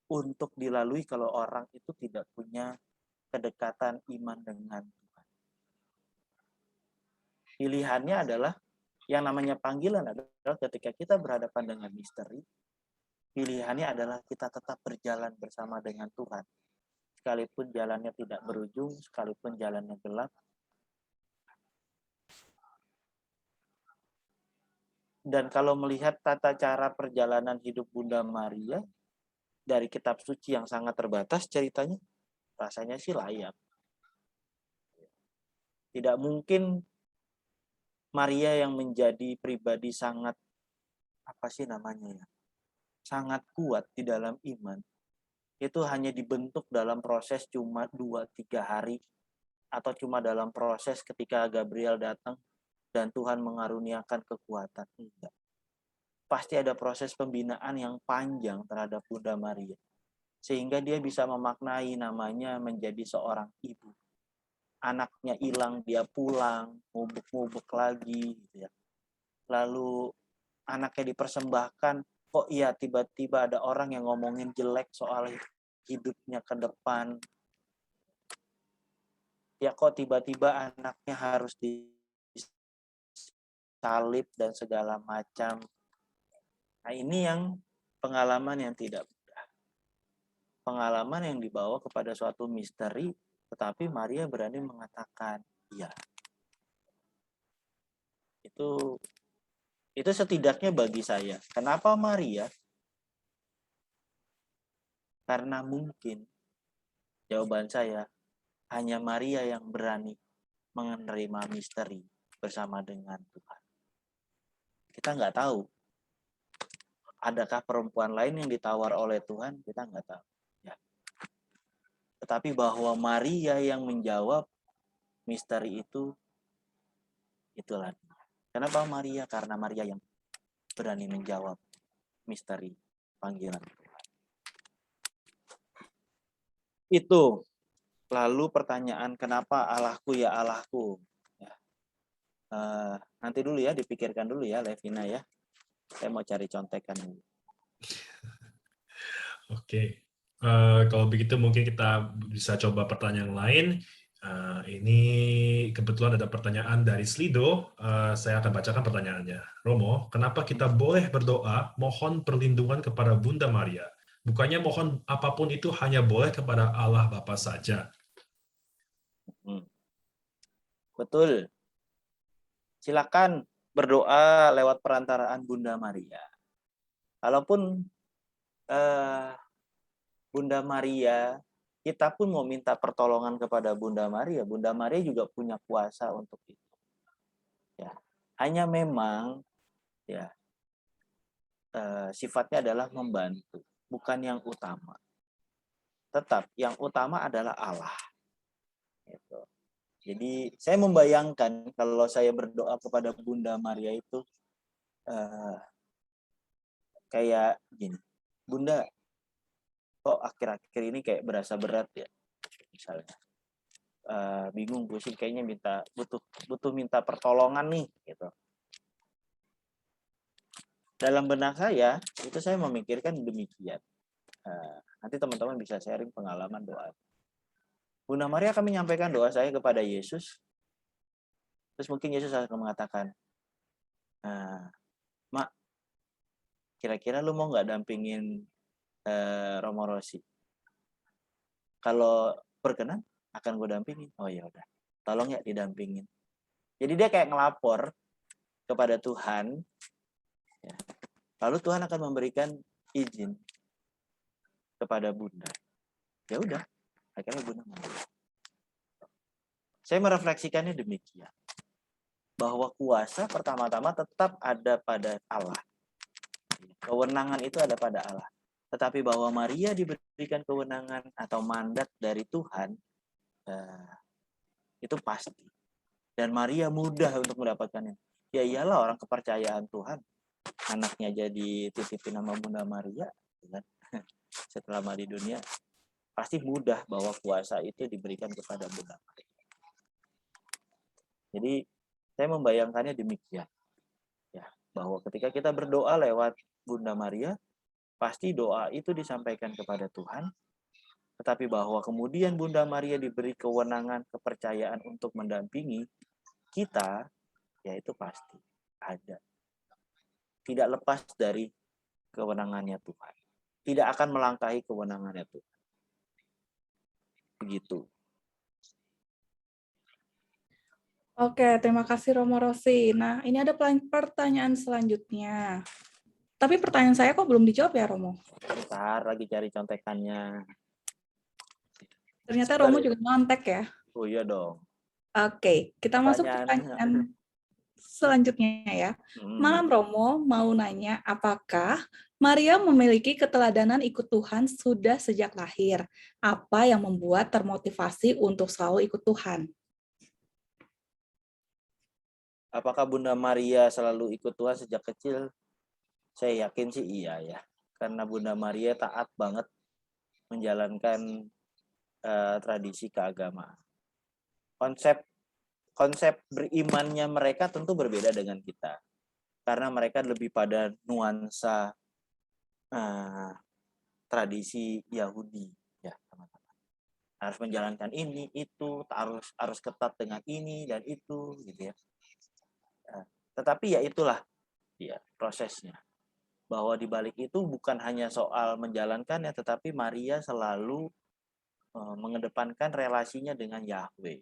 untuk dilalui kalau orang itu tidak punya kedekatan iman dengan Tuhan. Pilihannya adalah Yang namanya panggilan adalah ketika kita berhadapan dengan misteri, pilihannya adalah kita tetap berjalan bersama dengan Tuhan. Sekalipun jalannya tidak berujung, sekalipun jalannya gelap. Dan kalau melihat tata cara perjalanan hidup Bunda Maria, dari kitab suci yang sangat terbatas ceritanya, rasanya sih layak. Tidak mungkin Maria yang menjadi pribadi sangat, sangat kuat di dalam iman, itu hanya dibentuk dalam proses cuma 2-3 hari, atau cuma dalam proses ketika Gabriel datang dan Tuhan mengaruniakan kekuatan. Tidak. Pasti ada proses pembinaan yang panjang terhadap Bunda Maria, sehingga dia bisa memaknai namanya menjadi seorang ibu. Anaknya hilang, dia pulang, ngubek-ngubek lagi, gitu ya. Lalu anaknya dipersembahkan, kok iya tiba-tiba ada orang yang ngomongin jelek soal hidupnya ke depan. Ya kok tiba-tiba anaknya harus disalib dan segala macam. Nah ini yang pengalaman yang tidak mudah. Pengalaman yang dibawa kepada suatu misteri, tetapi Maria berani mengatakan iya. Itu setidaknya bagi saya. Kenapa Maria? Karena mungkin jawaban saya hanya Maria yang berani menerima misteri bersama dengan Tuhan. Kita nggak tahu. Adakah perempuan lain yang ditawar oleh Tuhan? Kita nggak tahu. Ya. Tetapi bahwa Maria yang menjawab misteri itu, itulah. Kenapa Maria? Karena Maria yang berani menjawab misteri panggilan Tuhan. Itu. Lalu pertanyaan, kenapa Allahku ya Allahku? Ya. Nanti dulu ya, dipikirkan dulu ya, Levina ya. Saya mau cari contekan dulu. Oke. Kalau begitu mungkin kita bisa coba pertanyaan lain. Ini kebetulan ada pertanyaan dari Slido. Saya akan bacakan pertanyaannya. Romo, kenapa kita boleh berdoa mohon perlindungan kepada Bunda Maria? Bukannya mohon apapun itu hanya boleh kepada Allah Bapa saja. Betul. Silakan berdoa lewat perantaraan Bunda Maria. Kalaupun Bunda Maria, kita pun mau minta pertolongan kepada Bunda Maria juga punya kuasa untuk itu. Ya, hanya memang ya sifatnya adalah membantu, bukan yang utama. Tetap yang utama adalah Allah. Gitu. Jadi saya membayangkan kalau saya berdoa kepada Bunda Maria itu kayak gini, Bunda, kok akhir-akhir ini kayak berasa berat ya, misalnya bingung, pusing, kayaknya butuh minta pertolongan nih, gitu. Dalam benak saya itu saya memikirkan demikian. Nanti teman-teman bisa sharing pengalaman doa. Bunda Maria akan menyampaikan doa saya kepada Yesus, terus mungkin Yesus akan mengatakan, Mak, kira-kira lu mau nggak dampingin Romo Rossi? Kalau berkenan, akan gue dampingin. Oh ya udah, tolong ya didampingin. Jadi dia kayak ngelapor kepada Tuhan. Ya. Lalu Tuhan akan memberikan izin kepada Bunda. Ya udah, akhirnya Bunda mau. Saya merefleksikannya demikian. Bahwa kuasa pertama-tama tetap ada pada Allah. Kewenangan itu ada pada Allah. Tetapi bahwa Maria diberikan kewenangan atau mandat dari Tuhan, itu pasti. Dan Maria mudah untuk mendapatkannya. Ya iyalah, orang kepercayaan Tuhan. Anaknya jadi titipin nama Bunda Maria. Kan? Selama di dunia, pasti mudah bahwa kuasa itu diberikan kepada Bunda Maria. Jadi, saya membayangkannya demikian. Ya, bahwa ketika kita berdoa lewat Bunda Maria, pasti doa itu disampaikan kepada Tuhan, tetapi bahwa kemudian Bunda Maria diberi kewenangan, kepercayaan untuk mendampingi kita, ya itu pasti. ada. Tidak lepas dari kewenangannya Tuhan. Tidak akan melangkahi kewenangannya Tuhan. Begitu. Oke, terima kasih Romo Rosi. Nah, ini ada pertanyaan selanjutnya. Tapi pertanyaan saya kok belum dijawab ya, Romo? Bentar, lagi cari contekannya. Ternyata Sebentar Romo ya. juga nyontek ya. Oh iya dong. Oke, kita masuk Pertanyaan. pertanyaan selanjutnya ya. Hmm. Malam Romo mau nanya, apakah Maria memiliki keteladanan ikut Tuhan sudah sejak lahir? Apa yang membuat termotivasi untuk selalu ikut Tuhan? Apakah Bunda Maria selalu ikut Tuhan sejak kecil? Saya yakin sih iya ya. Karena Bunda Maria taat banget menjalankan tradisi keagamaan. Konsep berimannya mereka tentu berbeda dengan kita. Karena mereka lebih pada nuansa tradisi Yahudi ya, teman-teman. Harus menjalankan ini, itu, harus ketat dengan ini dan itu gitu ya. Tetapi ya itulah ya prosesnya. Bahwa di balik itu bukan hanya soal menjalankannya, tetapi Maria selalu mengedepankan relasinya dengan Yahweh.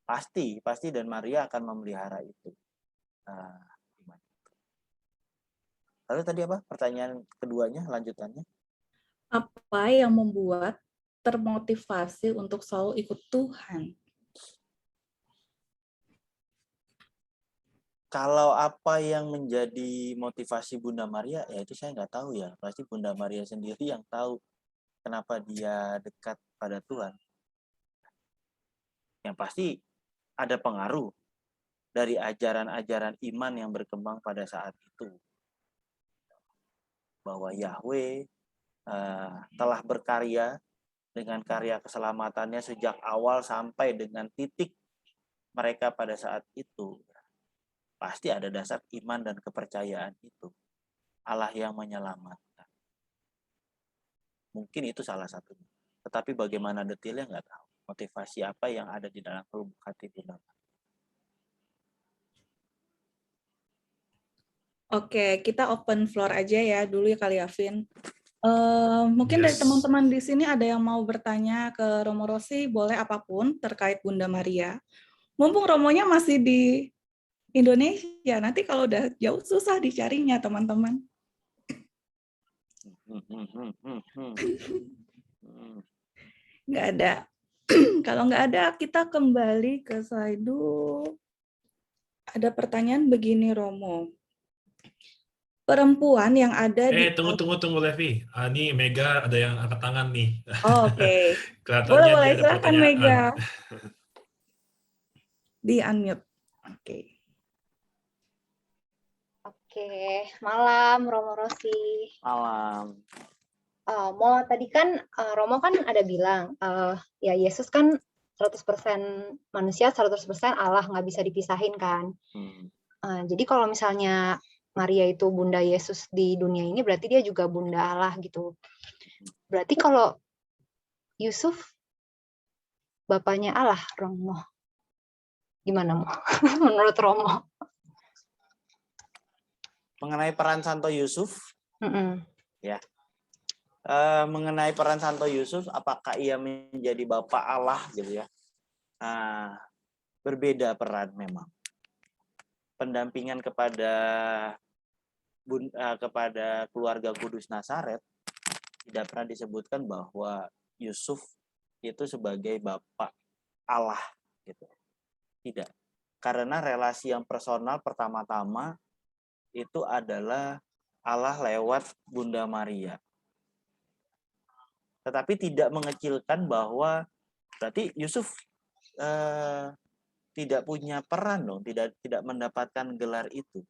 Pasti dan Maria akan memelihara itu. Lalu tadi apa? Pertanyaan keduanya, lanjutannya. Apa yang membuat termotivasi untuk selalu ikut Tuhan? Kalau apa yang menjadi motivasi Bunda Maria, ya itu saya nggak tahu ya. Pasti Bunda Maria sendiri yang tahu kenapa dia dekat pada Tuhan. Yang pasti ada pengaruh dari ajaran-ajaran iman yang berkembang pada saat itu. Bahwa Yahweh telah berkarya dengan karya keselamatannya sejak awal sampai dengan titik mereka pada saat itu. Pasti ada dasar iman dan kepercayaan itu. Allah yang menyelamatkan. Mungkin itu salah satunya. Tetapi bagaimana detailnya nggak tahu. Motivasi apa yang ada di dalam lubuk hati Bunda Maria. Oke, kita open floor aja ya dulu ya kali ya, Vin. Mungkin dari Yes. teman-teman di sini ada yang mau bertanya ke Romo Rosi, boleh apapun terkait Bunda Maria. Mumpung Romonya masih di Indonesia, nanti kalau udah jauh susah dicarinya, teman-teman. Nggak ada. Kalau nggak ada, kita kembali ke slide dulu. Ada pertanyaan begini, Romo. Perempuan yang ada di... Tunggu Levi. Ini Mega ada yang angkat tangan nih. Oh, oke. Kelihatannya Boleh, dia ada silakan pertanyaan. Mega. Di unmute. Oke. Oke, malam Romo Rosi. Malam. Tadi kan Romo kan ada bilang, ya Yesus kan 100% manusia, 100% Allah, nggak bisa dipisahin kan. Jadi kalau misalnya Maria itu Bunda Yesus di dunia ini, berarti dia juga Bunda Allah gitu. Berarti kalau Yusuf bapaknya Allah, Romo. Gimana, Mo? Menurut Romo? Mengenai peran Santo Yusuf, ya. Mengenai peran Santo Yusuf, apakah ia menjadi Bapa Allah gitu ya? Berbeda peran memang. Pendampingan kepada keluarga Kudus Nazaret tidak pernah disebutkan bahwa Yusuf itu sebagai Bapa Allah gitu. Tidak. Karena relasi yang personal pertama-tama itu adalah Allah lewat Bunda Maria. Tetapi tidak mengecilkan bahwa berarti Yusuf tidak punya peran dong, tidak mendapatkan gelar itu.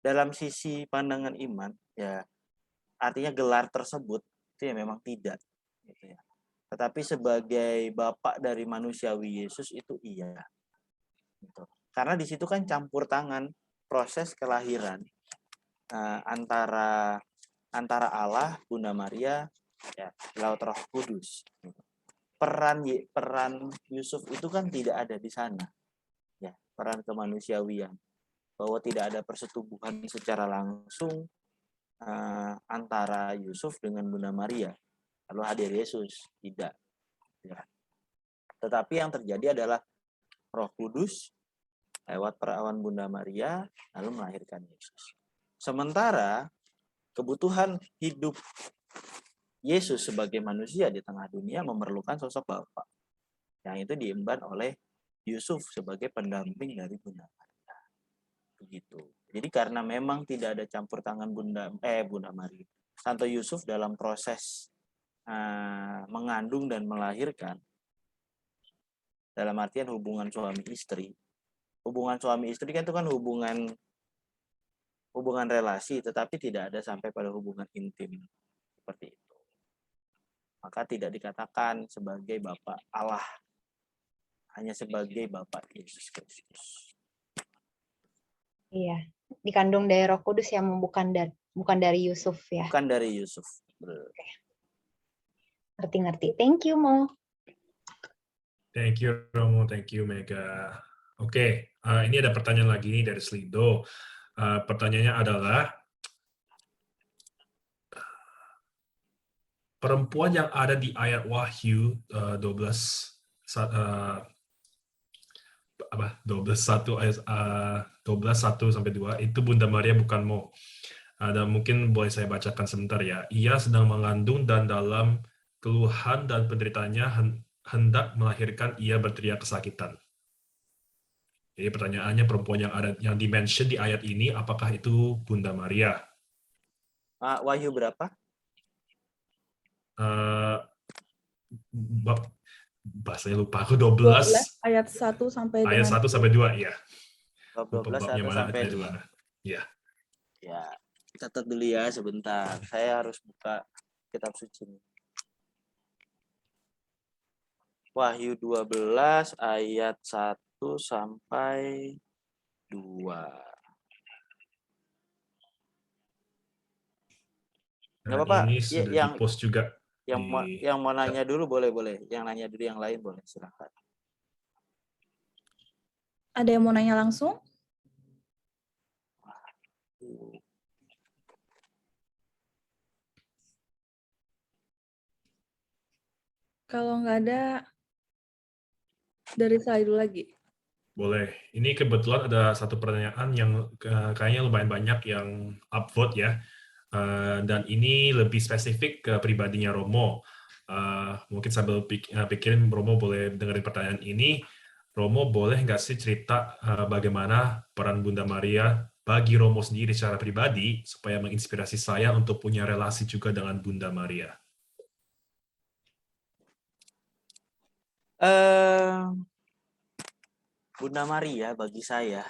Dalam sisi pandangan iman, ya artinya gelar tersebut itu ya memang tidak. Gitu ya. Tetapi sebagai Bapak dari manusiawi Yesus itu iya. Gitu. Karena di situ kan campur tangan proses kelahiran antara Allah, Bunda Maria, ya, laut Roh Kudus. Peran Yusuf itu kan tidak ada di sana. ya, peran kemanusiawian, bahwa tidak ada persetubuhan secara langsung antara Yusuf dengan Bunda Maria lalu hadir Yesus, tidak, ya. Tetapi yang terjadi adalah Roh Kudus lewat perawan Bunda Maria lalu melahirkan Yesus. Sementara kebutuhan hidup Yesus sebagai manusia di tengah dunia memerlukan sosok Bapa yang itu diemban oleh Yusuf sebagai pendamping dari Bunda Maria. Begitu. Jadi karena memang tidak ada campur tangan Bunda Maria, Santo Yusuf dalam proses mengandung dan melahirkan, dalam artian hubungan suami istri. Hubungan suami istri kan itu kan hubungan relasi, tetapi tidak ada sampai pada hubungan intim seperti itu. Maka tidak dikatakan sebagai Bapa Allah, hanya sebagai Bapa Yesus Kristus. Iya, dikandung dari Roh Kudus yang bukan dari Yusuf ya. Bukan dari Yusuf. Ngerti-ngerti. Thank you, Mo. Thank you, Romo. Thank you, Mega. Oke, ini ada pertanyaan lagi dari Slido. Pertanyaannya adalah, perempuan yang ada di ayat Wahyu 12:1-2 itu Bunda Maria bukan Mo. Dan mungkin boleh saya bacakan sebentar ya. Ia sedang mengandung dan dalam keluhan dan penderitaannya hendak melahirkan, ia berteriak kesakitan. Jadi pertanyaannya, perempuan yang dimention di ayat ini, apakah itu Bunda Maria? Wahyu berapa? Bahasanya lupa aku, 12 ayat 1 sampai ayat 1 sampai 2 ya. 12 Babnya 1 mana, sampai ayat 2. mana? Ya. Ya, catat dulu ya sebentar. Saya harus buka kitab suci. Wahyu 12 ayat 1 sampai 2. Nggak apa-apa. Ini sudah di-post juga. Yang mau nanya dulu boleh. Yang nanya dulu yang lain boleh, silakan. Ada yang mau nanya langsung? Kalau nggak ada, dari saya dulu lagi. Boleh. Ini kebetulan ada satu pertanyaan yang kayaknya lumayan banyak yang upvote ya. Dan ini lebih spesifik ke pribadinya Romo. Mungkin sambil pikirin Romo boleh dengerin pertanyaan ini. Romo boleh nggak sih cerita bagaimana peran Bunda Maria bagi Romo sendiri secara pribadi supaya menginspirasi saya untuk punya relasi juga dengan Bunda Maria? Bunda Maria bagi saya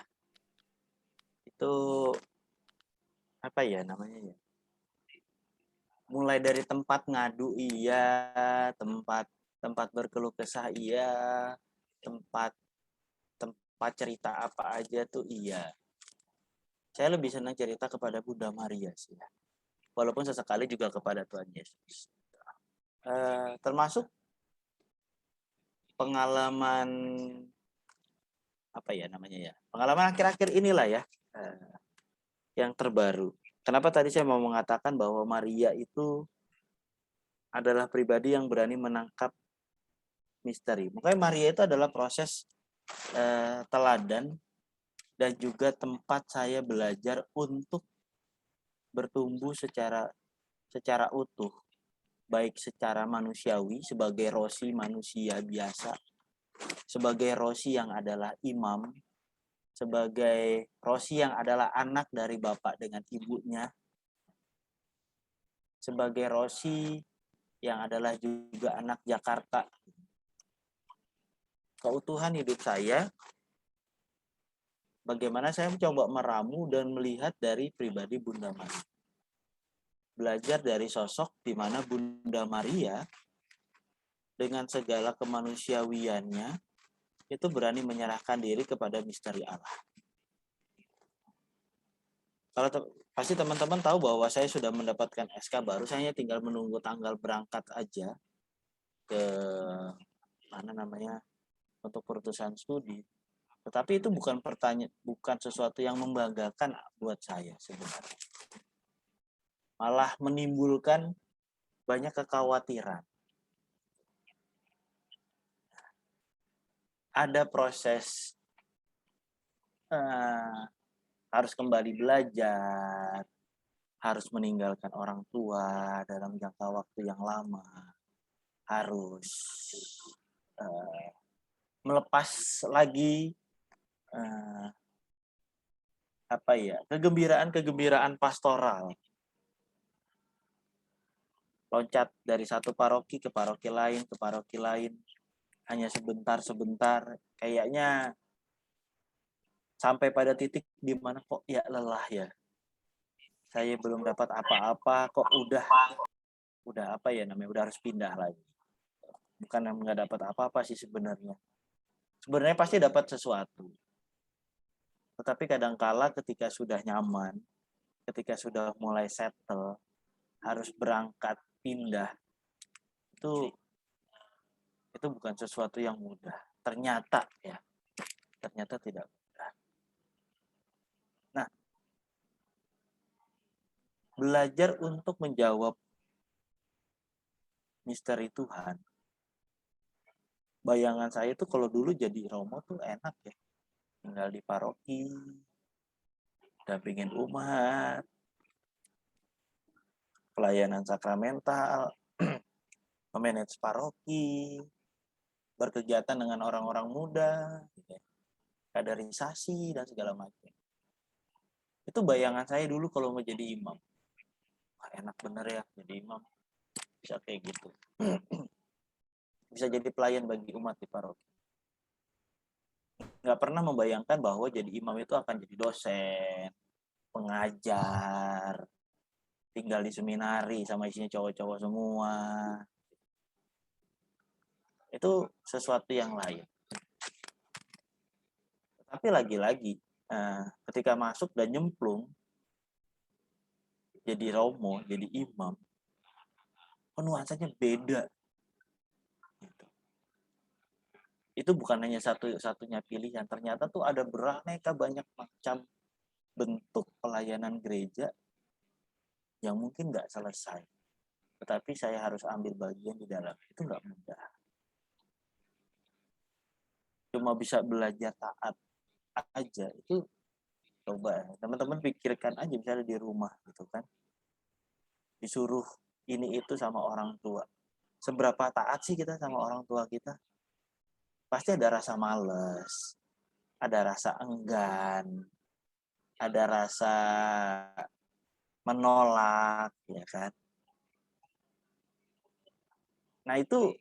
itu apa ya namanya ya? Mulai dari tempat ngadu iya, tempat berkeluh kesah iya, tempat cerita apa aja tuh iya. Saya lebih senang cerita kepada Bunda Maria sih ya. Walaupun sesekali juga kepada Tuhan Yesus. Termasuk pengalaman apa ya namanya ya? Pengalaman akhir-akhir inilah ya. Yang terbaru. Kenapa tadi saya mau mengatakan bahwa Maria itu adalah pribadi yang berani menangkap misteri. Makanya Maria itu adalah proses teladan dan juga tempat saya belajar untuk bertumbuh secara utuh, baik secara manusiawi sebagai rosi manusia biasa, sebagai rosi yang adalah imam, sebagai rosi yang adalah anak dari bapak dengan ibunya, sebagai rosi yang adalah juga anak Jakarta. Keutuhan hidup saya, bagaimana saya mencoba meramu dan melihat dari pribadi Bunda Maria. Belajar dari sosok di mana Bunda Maria dengan segala kemanusiawiannya itu berani menyerahkan diri kepada misteri Allah. Kalau pasti teman-teman tahu bahwa saya sudah mendapatkan SK baru, saya tinggal menunggu tanggal berangkat aja ke mana namanya untuk perutusan studi. Tetapi itu bukan sesuatu yang membanggakan buat saya sebenarnya. Malah menimbulkan banyak kekhawatiran. Ada proses harus kembali belajar, harus meninggalkan orang tua dalam jangka waktu yang lama, harus melepas lagi kegembiraan pastoral, loncat dari satu paroki ke paroki lain hanya sebentar, kayaknya sampai pada titik di mana kok ya lelah ya, saya belum dapat apa-apa, kok udah harus pindah lagi. Bukan nggak dapat apa-apa sih sebenarnya pasti dapat sesuatu, tetapi kadangkala ketika sudah nyaman, ketika sudah mulai settle, harus berangkat pindah, itu bukan sesuatu yang mudah. Ternyata tidak mudah. Nah, belajar untuk menjawab misteri Tuhan. Bayangan saya itu kalau dulu jadi romo tuh enak ya. Tinggal di paroki, dampingin umat, pelayanan sakramental, memanage paroki, berkegiatan dengan orang-orang muda, kaderisasi dan segala macam. Itu bayangan saya dulu kalau mau jadi imam. Wah, enak bener ya jadi imam. Bisa kayak gitu. Bisa jadi pelayan bagi umat di paroki. Nggak pernah membayangkan bahwa jadi imam itu akan jadi dosen, pengajar, tinggal di seminari sama isinya cowok-cowok semua. Itu sesuatu yang lain. Tapi lagi-lagi, ketika masuk dan nyemplung, jadi romo, jadi imam, nuansanya beda. Itu bukan hanya satu-satunya pilihan. Ternyata tuh ada beraneka banyak macam bentuk pelayanan gereja yang mungkin nggak selesai. Tetapi saya harus ambil bagian di dalam. Itu nggak mudah. Cuma bisa belajar taat aja. Itu coba teman-teman pikirkan aja misalnya di rumah gitu kan. Disuruh ini itu sama orang tua. Seberapa taat sih kita sama orang tua kita? Pasti ada rasa males, ada rasa enggan, ada rasa menolak, ya kan? Nah itu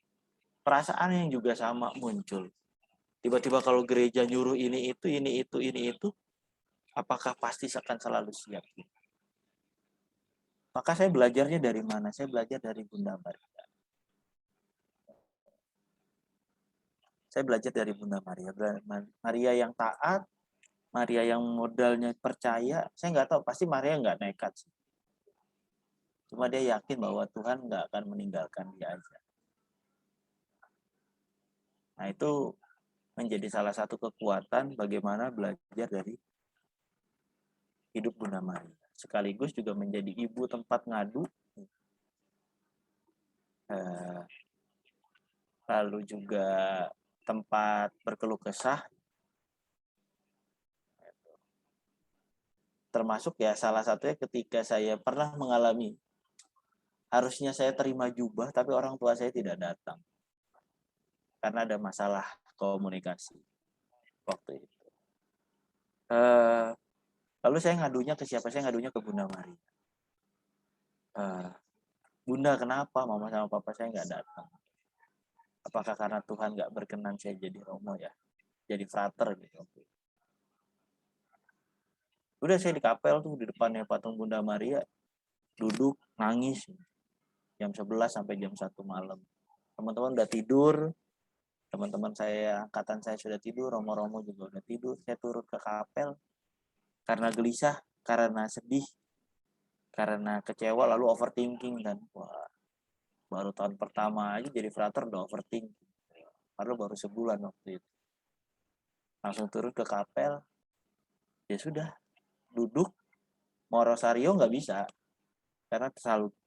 perasaan yang juga sama muncul. Tiba-tiba kalau gereja nyuruh ini itu, apakah pasti akan selalu siap? Maka saya belajarnya dari mana? Saya belajar dari Bunda Maria. Saya belajar dari Bunda Maria. Maria yang taat, Maria yang modalnya percaya. Saya nggak tahu, pasti Maria nggak nekat sih. Cuma dia yakin bahwa Tuhan nggak akan meninggalkan dia aja. Nah itu menjadi salah satu kekuatan bagaimana belajar dari hidup Bunda Maria. Sekaligus juga menjadi ibu tempat ngadu. Lalu juga tempat berkeluh kesah. Termasuk ya salah satunya ketika saya pernah mengalami, harusnya saya terima jubah tapi orang tua saya tidak datang. Karena ada masalah komunikasi waktu itu. Lalu saya ngadunya ke siapa? Saya ngadunya ke Bunda Maria. Bunda, kenapa mama sama papa saya nggak datang? Apakah karena Tuhan nggak berkenan saya jadi romo ya? Jadi frater gitu. Udah saya di kapel tuh di depannya patung Bunda Maria, duduk nangis jam 11 sampai jam 1 malam. Teman-teman udah tidur, teman-teman saya angkatan saya sudah tidur, romo-romo juga udah tidur. Saya turun ke kapel karena gelisah, karena sedih, karena kecewa, lalu overthinking dan wah, baru tahun pertama aja jadi frater udah overthinking. Padahal baru sebulan waktu itu. langsung turun ke kapel. Ya sudah, duduk, mau rosario nggak bisa, karena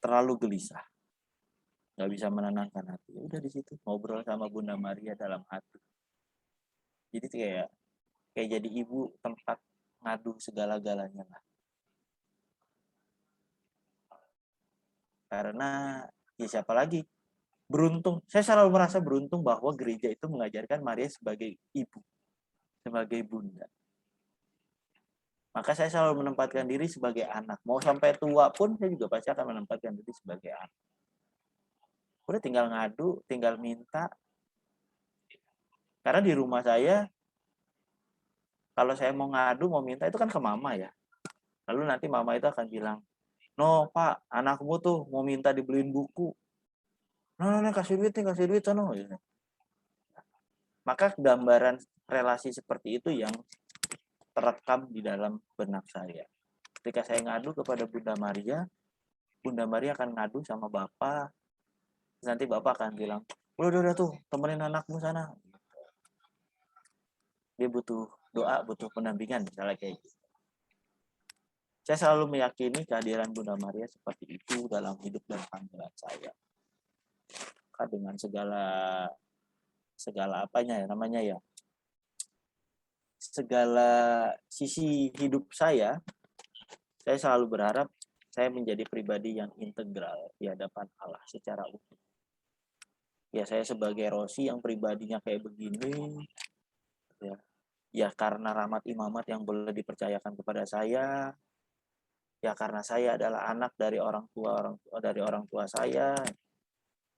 terlalu gelisah, nggak bisa menenangkan hati. Ya udah di situ ngobrol sama Bunda Maria dalam hati. Jadi kayak jadi ibu tempat ngadu segala-galanya lah. Karena ya siapa lagi? Beruntung, saya selalu merasa beruntung bahwa gereja itu mengajarkan Maria sebagai ibu, sebagai bunda. Maka saya selalu menempatkan diri sebagai anak. Mau sampai tua pun saya juga pasti akan menempatkan diri sebagai anak. Udah tinggal ngadu, tinggal minta. Karena di rumah saya, kalau saya mau ngadu, mau minta itu kan ke mama ya. Lalu nanti mama itu akan bilang, no pak, anakmu tuh mau minta dibeliin buku. No, kasih duit sono. Maka gambaran relasi seperti itu yang terekam di dalam benak saya. Ketika saya ngadu kepada Bunda Maria akan ngadu sama Bapak. Nanti Bapak akan bilang, udah tuh, temenin anakmu sana. Dia butuh doa, butuh pendampingan, misalnya kayak gitu. Saya selalu meyakini kehadiran Bunda Maria seperti itu dalam hidup dan panggilan saya. Dengan segala apanya ya namanya ya, segala sisi hidup saya selalu berharap saya menjadi pribadi yang integral di hadapan Allah secara utuh. Ya saya sebagai Rosi yang pribadinya kayak begini, ya karena rahmat imamat yang boleh dipercayakan kepada saya, ya karena saya adalah anak dari orang tua saya.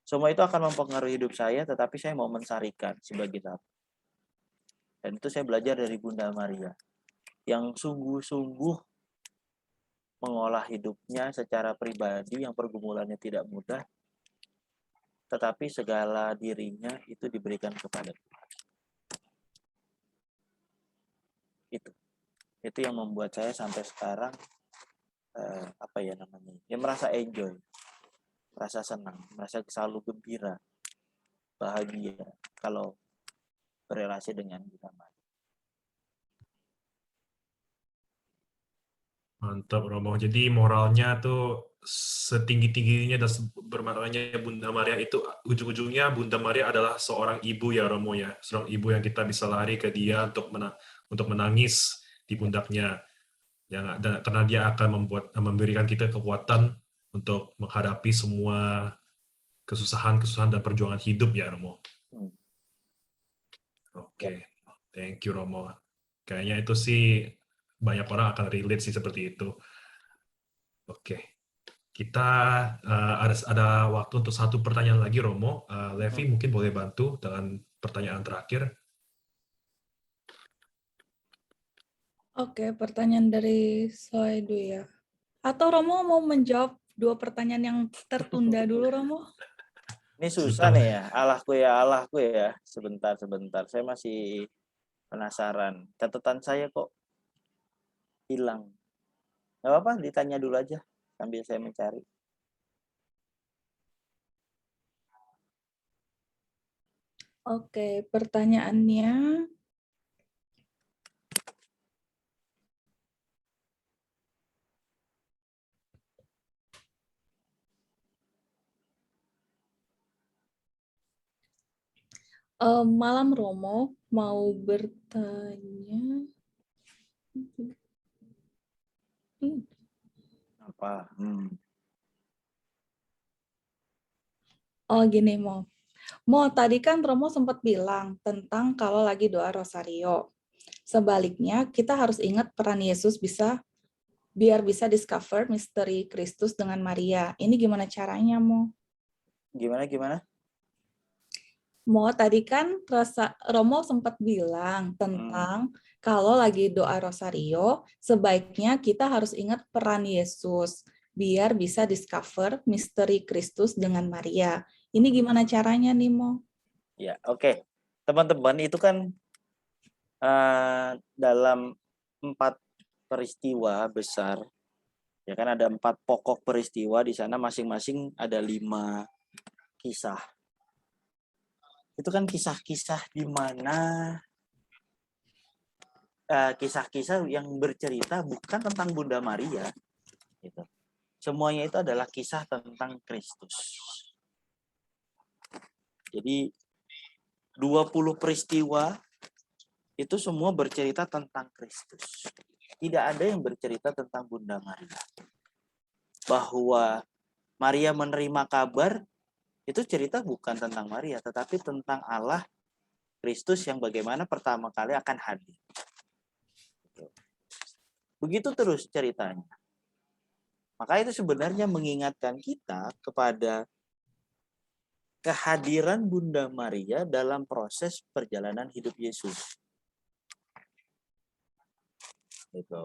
Semua itu akan mempengaruhi hidup saya, tetapi saya mau mensarikan sebagai satu. Dan itu saya belajar dari Bunda Maria, yang sungguh-sungguh mengolah hidupnya secara pribadi, yang pergumulannya tidak mudah, tetapi segala dirinya itu diberikan kepada Tuhan. Itu yang membuat saya sampai sekarang merasa enjoy, merasa senang, merasa selalu gembira, bahagia kalau berrelasi dengan Bunda Maria. Mantap Romo. Jadi moralnya tuh setinggi-tingginya dan bermaknanya Bunda Maria itu ujung-ujungnya Bunda Maria adalah seorang ibu ya Romo ya. Seorang ibu yang kita bisa lari ke dia untuk menangis di pundaknya. Karena dia akan memberikan kita kekuatan untuk menghadapi semua kesusahan dan perjuangan hidup ya Romo. Oke. Thank you Romo. Kayaknya itu sih banyak orang akan relate sih seperti itu. Oke. Kita ada waktu untuk satu pertanyaan lagi Romo. Levi mungkin boleh bantu dengan pertanyaan terakhir. Oke, pertanyaan dari Soedu ya. Atau Romo mau menjawab 2 pertanyaan yang tertunda dulu, Romo? Ini susah nih ya. Allahku ya. Sebentar. Saya masih penasaran. Catatan saya kok hilang. Gak apa-apa, ditanya dulu aja sambil saya mencari. Oke, pertanyaannya malam Romo mau bertanya. Apa? Oh gini Mo. Tadi kan Romo sempat bilang tentang kalau lagi doa rosario. Sebaliknya kita harus ingat peran Yesus biar bisa discover misteri Kristus dengan Maria. Ini gimana caranya Mo? Gimana? Tadi kan Romo sempat bilang tentang kalau lagi doa rosario, sebaiknya kita harus ingat peran Yesus biar bisa discover misteri Kristus dengan Maria. Ini gimana caranya nih, Mo? Ya, oke. Teman-teman, itu kan dalam 4 peristiwa besar, ya kan ada 4 pokok peristiwa di sana, masing-masing ada 5 kisah. Itu kan kisah-kisah di mana kisah-kisah yang bercerita bukan tentang Bunda Maria, gitu. Semuanya itu adalah kisah tentang Kristus. Jadi 20 peristiwa itu semua bercerita tentang Kristus. Tidak ada yang bercerita tentang Bunda Maria. Bahwa Maria menerima kabar, itu cerita bukan tentang Maria, tetapi tentang Allah Kristus yang bagaimana pertama kali akan hadir. Begitu terus ceritanya. Maka itu sebenarnya mengingatkan kita kepada kehadiran Bunda Maria dalam proses perjalanan hidup Yesus. Gitu.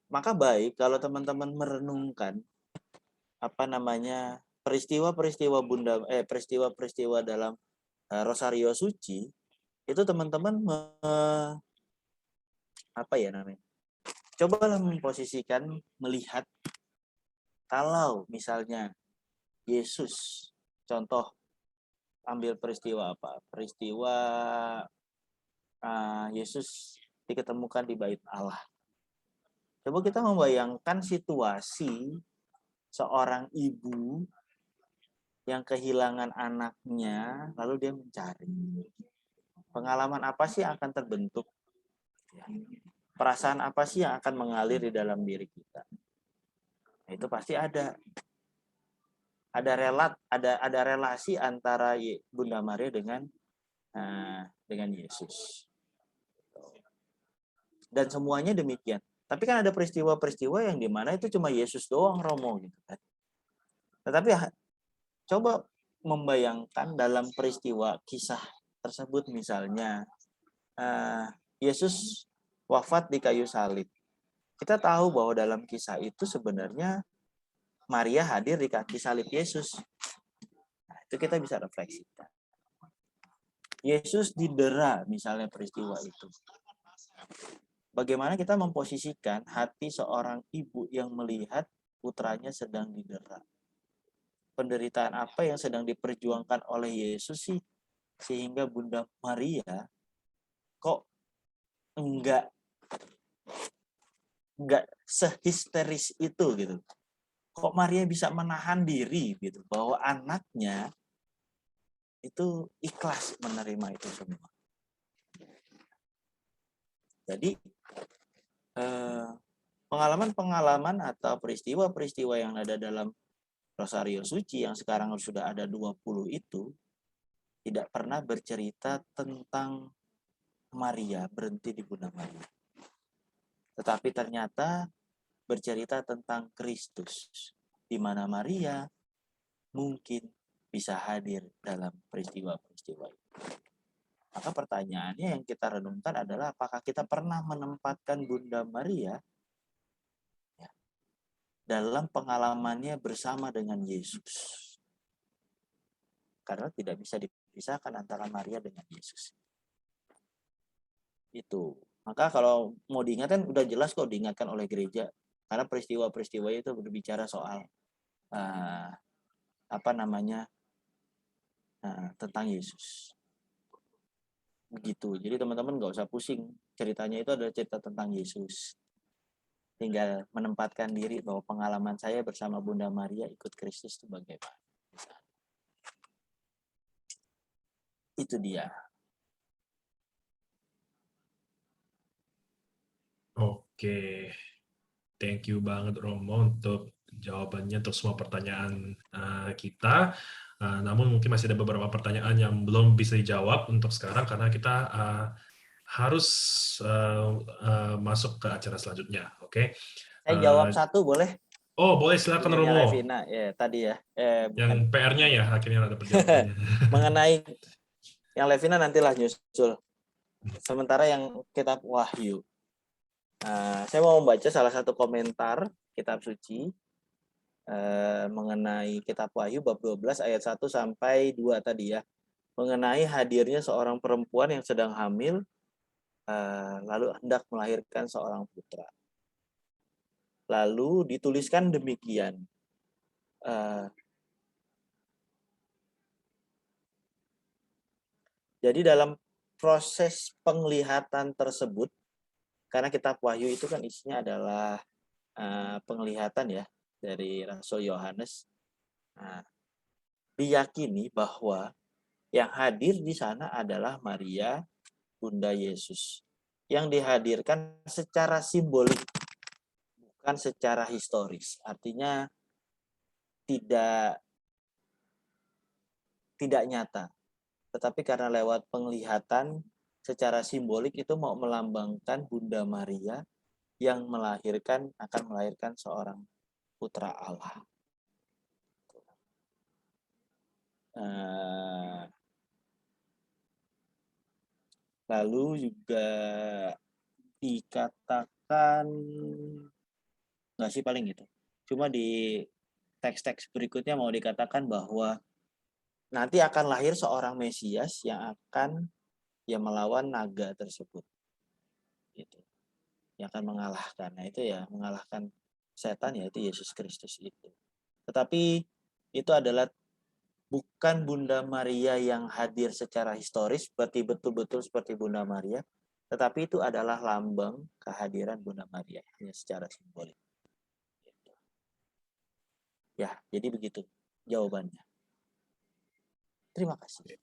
Maka baik kalau teman-teman merenungkan peristiwa-peristiwa peristiwa-peristiwa dalam Rosario Suci, itu teman-teman cobalah memposisikan, melihat kalau misalnya Yesus, contoh ambil peristiwa apa? Peristiwa Yesus diketemukan di bait Allah. Coba kita membayangkan situasi seorang ibu yang kehilangan anaknya, lalu dia mencari. Pengalaman apa sih yang akan terbentuk? Perasaan apa sih yang akan mengalir di dalam diri kita? Nah, itu pasti ada relasi antara Bunda Maria dengan Yesus. Dan semuanya demikian. Tapi kan ada peristiwa-peristiwa yang dimana itu cuma Yesus doang, Romo, gitu kan. Tetapi coba membayangkan dalam peristiwa kisah tersebut, misalnya Yesus wafat di kayu salib. Kita tahu bahwa dalam kisah itu sebenarnya Maria hadir di kaki salib Yesus. Nah, itu kita bisa refleksikan. Yesus didera, misalnya peristiwa itu. Bagaimana kita memposisikan hati seorang ibu yang melihat putranya sedang didera? Penderitaan apa yang sedang diperjuangkan oleh Yesus sih, sehingga Bunda Maria kok enggak sehisteris itu gitu. Kok Maria bisa menahan diri gitu bahwa anaknya itu ikhlas menerima itu semua. Jadi pengalaman-pengalaman atau peristiwa-peristiwa yang ada dalam Rosario Suci yang sekarang sudah ada 20 itu tidak pernah bercerita tentang Maria, berhenti di Bunda Maria. Tetapi ternyata bercerita tentang Kristus, di mana Maria mungkin bisa hadir dalam peristiwa-peristiwa itu. Maka pertanyaannya yang kita renungkan adalah apakah kita pernah menempatkan Bunda Maria dalam pengalamannya bersama dengan Yesus. Karena tidak bisa dipisahkan antara Maria dengan Yesus. Itu. Maka kalau mau diingatkan, udah jelas kok diingatkan oleh gereja. Karena peristiwa-peristiwa itu berbicara soal tentang Yesus. Begitu. Jadi teman-teman nggak usah pusing. Ceritanya itu adalah cerita tentang Yesus. Tinggal menempatkan diri bahwa pengalaman saya bersama Bunda Maria ikut Kristus itu bagaimana. Itu dia. Oke. Thank you banget Romo untuk jawabannya untuk semua pertanyaan kita. Namun mungkin masih ada beberapa pertanyaan yang belum bisa dijawab untuk sekarang karena kita harus masuk ke acara selanjutnya. Oke. Saya jawab satu boleh? Oh, boleh, silakan Romo. Levina, ya tadi ya. Yang PR-nya ya akhirnya ada perjawabannya. Mengenai yang Levina nantilah nyusul. Sementara yang kitab Wahyu. Saya mau membaca salah satu komentar kitab suci mengenai kitab Wahyu bab 12 ayat 1 sampai 2 tadi ya. Mengenai hadirnya seorang perempuan yang sedang hamil lalu hendak melahirkan seorang putra. Lalu dituliskan demikian. Jadi dalam proses penglihatan tersebut, karena kitab Wahyu itu kan isinya adalah penglihatan ya dari Rasul Yohanes. Nah, diyakini bahwa yang hadir di sana adalah Maria, Bunda Yesus, yang dihadirkan secara simbolik, bukan secara historis. Artinya tidak nyata, tetapi karena lewat penglihatan secara simbolik itu mau melambangkan Bunda Maria yang akan melahirkan seorang putra Allah. Lalu juga dikatakan, nggak sih paling gitu. Cuma di teks-teks berikutnya mau dikatakan bahwa nanti akan lahir seorang Mesias yang akan melawan naga tersebut. Gitu. Yang akan mengalahkan. Nah itu ya, mengalahkan setan yaitu Yesus Kristus itu. Tetapi itu adalah bukan Bunda Maria yang hadir secara historis, berarti betul-betul seperti Bunda Maria, tetapi itu adalah lambang kehadiran Bunda Maria secara simbolik. Ya, jadi begitu jawabannya. Terima kasih.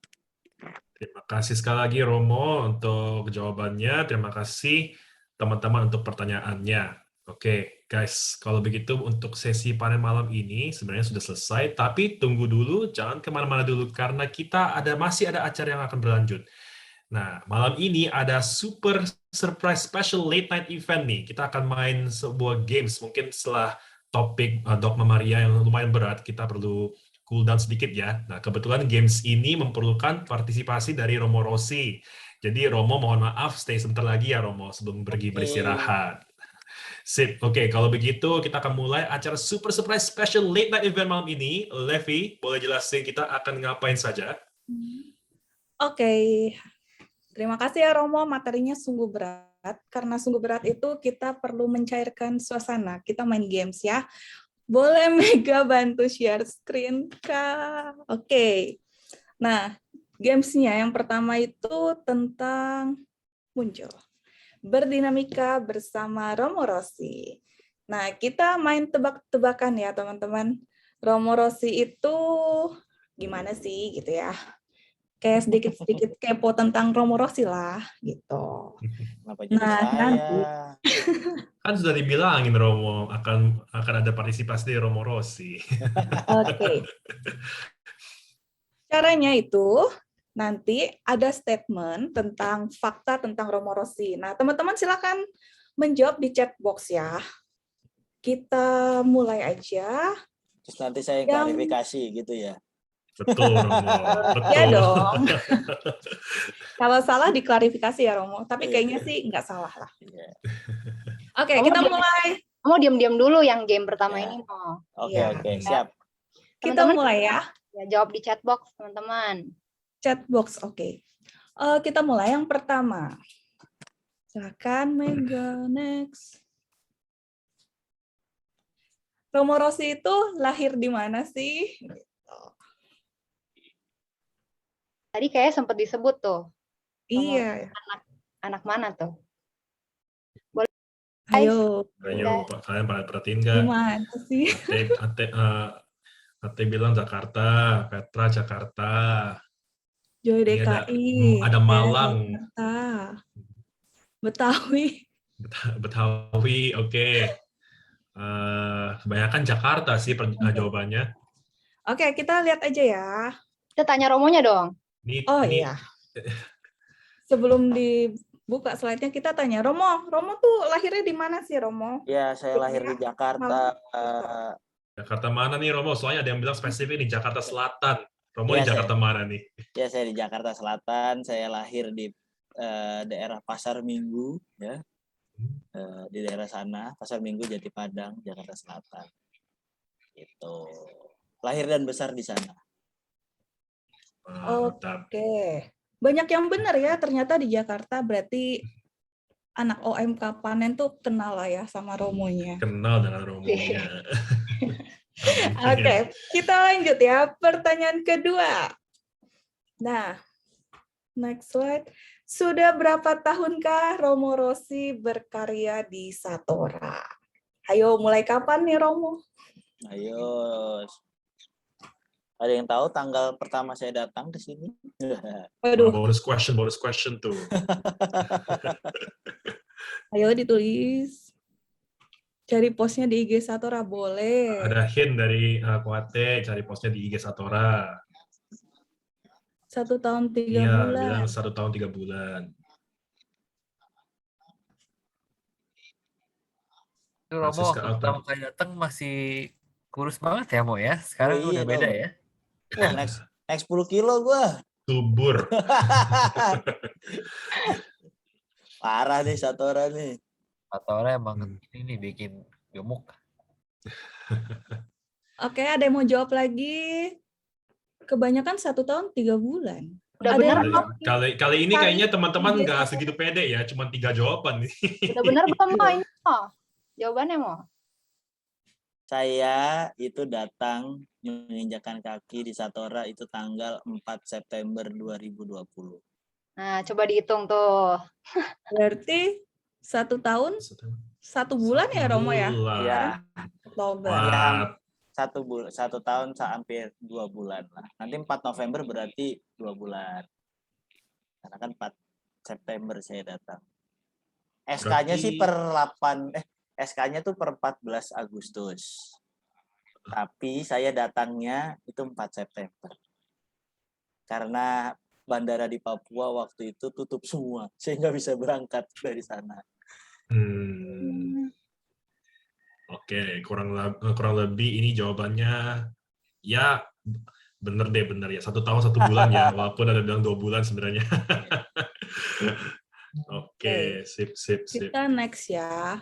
Terima kasih sekali lagi Romo untuk jawabannya. Terima kasih teman-teman untuk pertanyaannya. Oke, guys, kalau begitu untuk sesi panen malam ini sebenarnya sudah selesai, tapi tunggu dulu, jangan kemana-mana dulu, karena kita masih ada acara yang akan berlanjut. Nah, malam ini ada super surprise special late night event nih. Kita akan main sebuah games, mungkin setelah topik Dogma Maria yang lumayan berat, kita perlu cool down sedikit ya. Nah, kebetulan games ini memerlukan partisipasi dari Romo Rossi. Jadi Romo mohon maaf, stay sebentar lagi ya Romo, sebelum pergi beristirahat. Sip, oke, kalau begitu kita akan mulai acara super surprise special late night event malam ini. Levi, boleh jelasin kita akan ngapain saja? Oke. Terima kasih ya Romo, materinya sungguh berat. Karena sungguh berat itu kita perlu mencairkan suasana. Kita main games ya. Boleh Mega bantu share screen, Kak? Oke. Nah, gamesnya yang pertama itu tentang muncul. Berdinamika bersama Romo Rossi. Nah, kita main tebak-tebakan ya, teman-teman. Romo Rossi itu gimana sih, gitu ya. Kayak sedikit-sedikit kepo tentang Romo Rossi lah, gitu. Nah, nanti. Kan sudah dibilangin Romo akan ada partisipasi dari Romo Rossi. Oke. Caranya itu, nanti ada statement tentang fakta tentang Romo Rossi. Nah, teman-teman silakan menjawab di chat box ya. Kita mulai aja. Terus nanti saya klarifikasi gitu ya. Betul, Romo. Betul. Ya dong. Kalau salah diklarifikasi ya, Romo. Tapi kayaknya sih nggak salah lah. Oke, kita mulai. Mau diam-diam dulu yang game pertama ini. Oke, siap. Kita mulai ya. Ya, jawab di chat box, teman-teman. Chat box, oke. Kita mulai yang pertama. Silakan Mega, next. Romo Rossi itu lahir di mana sih? Tadi kayaknya sempat disebut tuh. Iya. Anak mana tuh? Boleh. Ayo. Pak, kalian pada perhatiin nggak? Gimana sih? Ate bilang Jakarta, Petra Jakarta. Joy DKI. Ada Malang. Jakarta. Betawi. Betawi, oke. Kebanyakan Jakarta sih jawabannya. Oke, kita lihat aja ya. Kita tanya Romonya dong. Iya. Sebelum dibuka slide-nya kita tanya Romo tuh lahirnya di mana sih Romo? Ya, saya lahir di Jakarta. Jakarta mana nih Romo? Soalnya ada yang bilang spesifik di Jakarta Selatan. Romo di Jakarta mana nih? Ya, saya di Jakarta Selatan. Saya lahir di daerah Pasar Minggu, ya. Di daerah sana, Pasar Minggu, Jati Padang, Jakarta Selatan. Gitu. Lahir dan besar di sana. Oke. Banyak yang benar ya, ternyata di Jakarta berarti anak OMK Panen tuh kenal lah ya sama Romonya. Kenal dengan Romonya. Oke, kita lanjut ya. Pertanyaan kedua. Nah, Next slide. Sudah berapa tahunkah Romo Rossi berkarya di Satora? Ayo, mulai kapan nih Romo? Ayo. Ada yang tahu tanggal pertama saya datang ke sini? Waduh, Bonus question tuh. ayo ditulis. Cari postnya di IG Satora, boleh. Ada hint dari Kuate, cari postnya di IG Satora. 1 tahun 3 Iya, bulan. bilang 1 tahun 3 bulan. Itu Romo Francisca waktu Alta. pertama kali datang masih kurus banget ya, Mo ya. Sekarang Oh, iya udah beda dong. ya. Wah, next 10 kilo gua. Subur. Parah nih Satora nih. Atau orang emang ini nih bikin gemuk. Oke, ada yang mau jawab lagi? Kebanyakan 1 tahun 3 bulan. Udah Ada bener yang belum? Kali ini Kali kayaknya teman-teman IG nggak Satora. segitu pede ya, cuma 3 jawaban nih. Udah bener belum Mo? Ini Mo. Jawabannya Mo. Saya itu datang menginjakan kaki di Satora itu tanggal 4 September 2020. Nah, coba dihitung tuh. Berarti 1 tahun 1 bulan ya Romo ya? Bulan. Ya, Oktober. Wah, 1 tahun hampir 2 bulan lah. Nanti 4 November berarti 2 bulan. Karena kan 4 September saya datang. SK-nya sih SK-nya tuh per 14 Agustus. Tapi saya datangnya itu 4 September. Karena bandara di Papua waktu itu tutup semua. Saya nggak bisa berangkat dari sana. Oke, kurang lebih ini jawabannya ya bener ya. 1 tahun 1 bulan ya, walaupun ada bilang 2 bulan sebenarnya. Oke, sip. Kita next ya.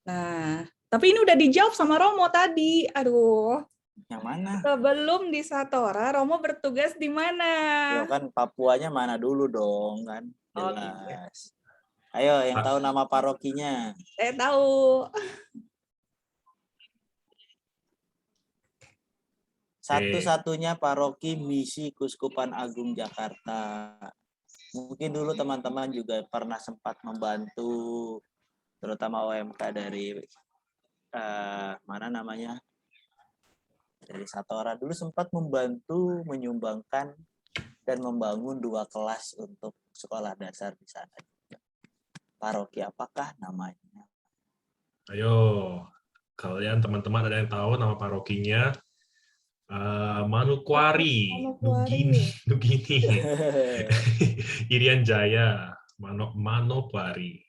Nah, tapi ini udah dijawab sama Romo tadi. Aduh. Yang mana? Sebelum di Satora, Romo bertugas di mana? Ya kan Papuanya mana dulu dong kan. Oh, Jelas. Ayo yang tahu nama parokinya. Saya tahu. Satu-satunya paroki Misi Kuskupan Agung Jakarta. Mungkin dulu teman-teman juga pernah sempat membantu, terutama OMK dari mana namanya, dari Satora dulu sempat membantu menyumbangkan dan membangun 2 kelas untuk sekolah dasar di sana. Paroki apakah namanya? Ayo, kalian teman-teman ada yang tahu nama parokinya? Manokwari, Nugini. Irian Jaya, Manokwari.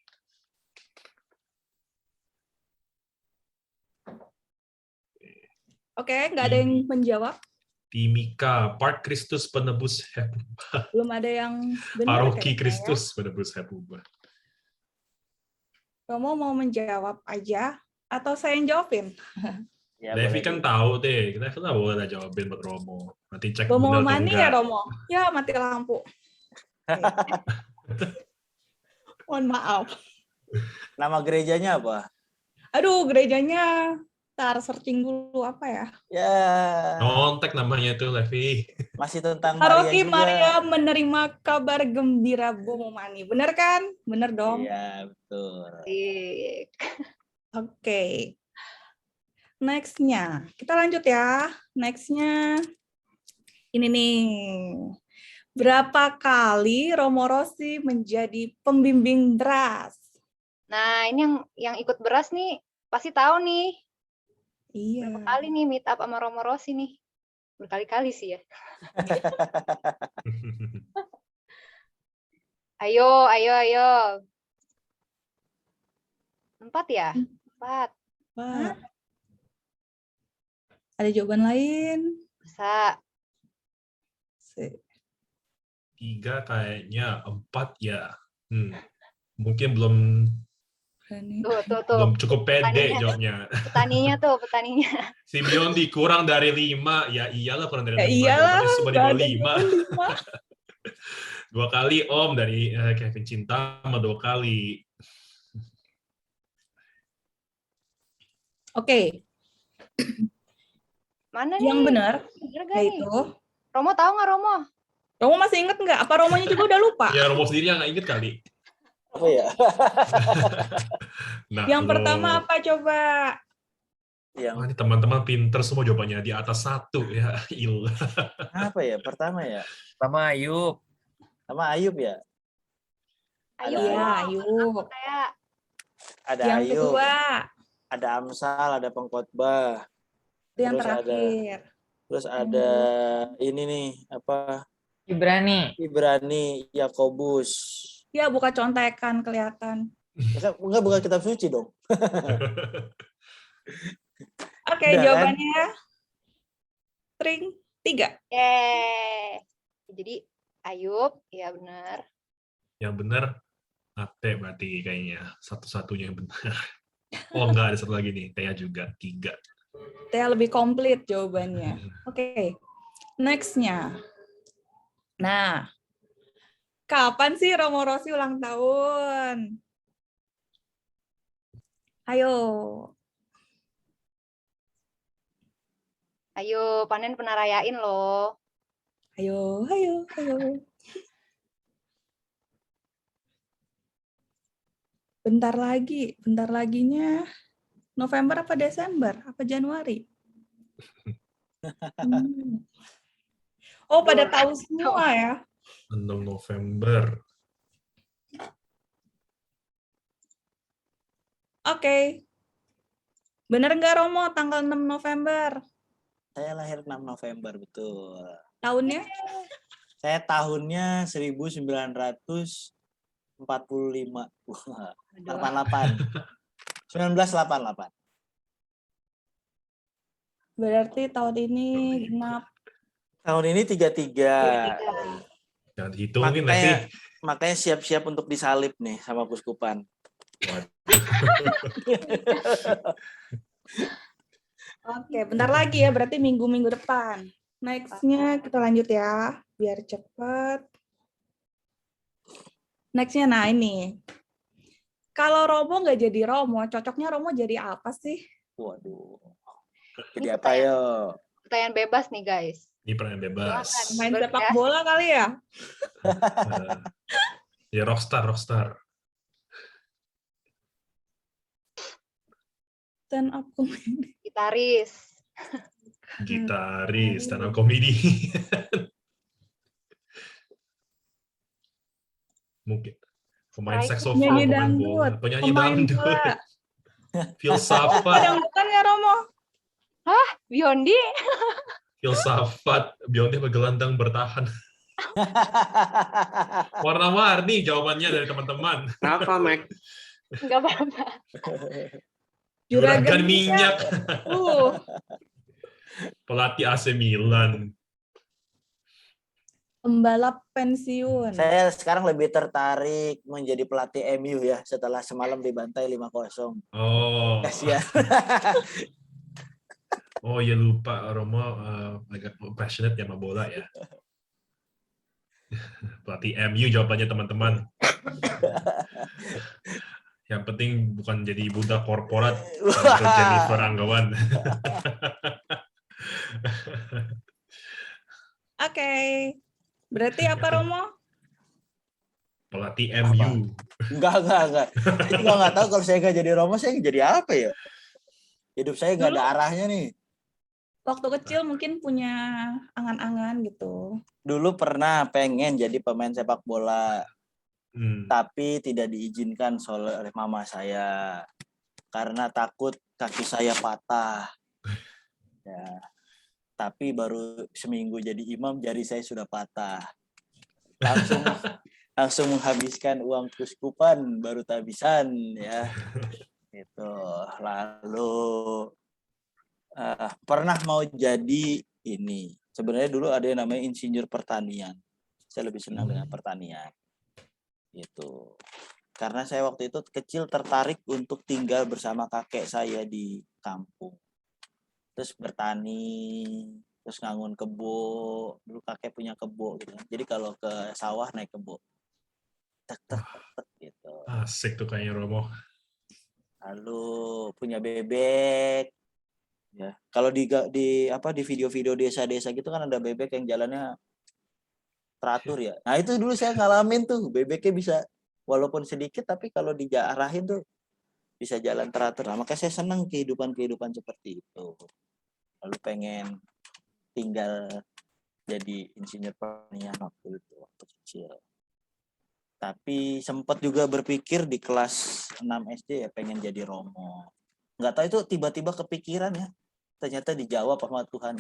Oke, nggak ada yang menjawab. Timika, Park Kristus Penebus Hepuba. Belum ada yang benar. Paroki kayaknya ya. Kristus Penebus Hepuba. Romo mau menjawab aja atau saya yang jawabin? Ya, Levi kan tahu deh, kita nggak boleh jawabin buat Romo. Nanti cek Romo bener atau mani enggak. ya Romo? Ya mati lampu. Mohon maaf. Nama gerejanya apa? Aduh, gerejanya. Ntar searching dulu apa ya? Ya. Nontek namanya tuh Levi. Masih tentang Paroki Maria juga. Maria menerima kabar gembira Bomomani. Bener kan? Bener dong. Iya, betul. Oke. Next-nya. Kita lanjut ya. Next-nya. Ini nih. Berapa kali Romo Rossi menjadi pembimbing beras? Nah, ini yang ikut beras nih pasti tahu nih. Iya. Berapa kali nih meet up sama Romo Rossi nih? Berkali-kali sih ya. Ayo. 4 ya? 4. Wah. Ada jawaban lain? Bisa. 3 kayaknya, 4 ya. Mungkin belum Tuh. cukup pede jawabnya. Petaninya. Simeon dikurang dari 5, ya iyalah kurang dari 5. Ya iyalah, Cuma di bawah 5. 2 kali Om dari Kevin Cinta sama 2 kali. Oke. Mana Yang nih? benar Bener gak nih? yaitu Romo tahu nggak Romo? Romo masih inget nggak? Apa Romonya juga udah lupa? Ya Romo sendiri yang nggak inget kali. Apa ya? Nah, Yang lo- pertama apa coba? Wah, ini Yang teman-teman pinter semua jawabannya di atas 1 ya. Il. apa ya? Pertama ya? Sama Ayub. Sama Ayub ya? Ayo, Ada Iya, Ayub. yuk. kayak Ada Yang Ayub, kedua, ada Amsal, ada Pengkhotbah. itu yang Terus ada terakhir. terus ada ini nih, apa? Ibrani. Ibrani, Yakobus. Ya, buka contekan kelihatan. Enggak bukan kitab suci dong. Oke, Udah, kan? jawabannya string 3. Jadi Ayub, ya benar. Yang benar Ate berarti kayaknya satu-satunya yang benar. Oh enggak, ada satu lagi nih, Tea juga 3. Teh lebih komplit jawabannya. Oke, next-nya. Nah, kapan sih Romo Rossi ulang tahun? Ayo. Ayo, Panen pernah rayain loh. Ayo. Bentar laginya November apa Desember? Apa Januari? Oh, pada tahu semua ya. 6 November. Oke. Bener nggak Romo tanggal 6 November? Saya lahir 6 November, betul. Tahunnya? Saya tahunnya 1945. 88. 1988. Berarti tahun ini genap. Tahun ini 33. Jangan dihitungin nanti. Makanya siap-siap untuk disalib nih sama kuskupan. Oke, bentar lagi ya, berarti minggu-minggu depan. Next-nya kita lanjut ya, biar cepet. Next-nya, nah ini. Kalau Romo nggak jadi Romo, cocoknya Romo jadi apa sih? Waduh. Ini Jadi apa yo? Pertanyaan bebas nih guys. Ini pertanyaan bebas. Main sepak bola kali ya? Ya rockstar. Stand up comedy. Gitaris, stand up comedy. Mungkin pemain saksofon, Penyanyi pemain dangdut, bola, penyanyi pemain dangdut. bola. Filsafat, Dangdutan ya Romo? Biondi. filsafat, Bionde bergelandang bertahan. Warna-warni jawabannya dari teman-teman. Kenapa, Mac? Enggak apa-apa. Juragan minyak. Uh, Pelatih AC Milan. pembalap pensiun. Saya sekarang lebih tertarik menjadi pelatih MU ya setelah semalam dibantai 5-0. Oh. Kasihan. Oh ya lupa, Romo agak passionate ya sama bola ya. Pelatih MU jawabannya teman-teman. Yang penting bukan jadi budak korporat untuk Jennifer Anggawan. Oke. Berarti apa Romo? Pelatih MU. Enggak. Saya juga nggak tahu kalau saya nggak jadi Romo, saya jadi apa ya? Hidup saya nggak ada arahnya nih. Waktu kecil mungkin punya angan-angan gitu. Dulu pernah pengen jadi pemain sepak bola, tapi tidak diizinkan oleh mama saya karena takut kaki saya patah. Ya. Tapi baru seminggu jadi imam, jari saya sudah patah. Langsung menghabiskan uang kuskupan baru tabisan ya. Itu. Lalu pernah mau jadi ini. Sebenarnya dulu ada yang namanya insinyur pertanian. Saya lebih senang dengan pertanian. Gitu. Karena saya waktu itu kecil tertarik untuk tinggal bersama kakek saya di kampung. Terus bertani, terus ngangun kebo. Dulu kakek punya kebo gitu. Jadi kalau ke sawah naik kebo. Tek gitu. Asik tuh kayaknya Romo. Lalu punya bebek. Ya, kalau di video-video desa-desa gitu kan ada bebek yang jalannya teratur ya. Nah itu dulu saya ngalamin tuh, bebeknya bisa walaupun sedikit tapi kalau diarahin tuh bisa jalan teratur. Nah, makanya saya senang kehidupan seperti itu. Lalu pengen tinggal jadi insinyur pertanian waktu kecil. Tapi sempat juga berpikir di kelas 6 SD ya pengen jadi Romo. Nggak tahu itu tiba-tiba kepikiran ya. Ternyata dijawab sama Tuhan.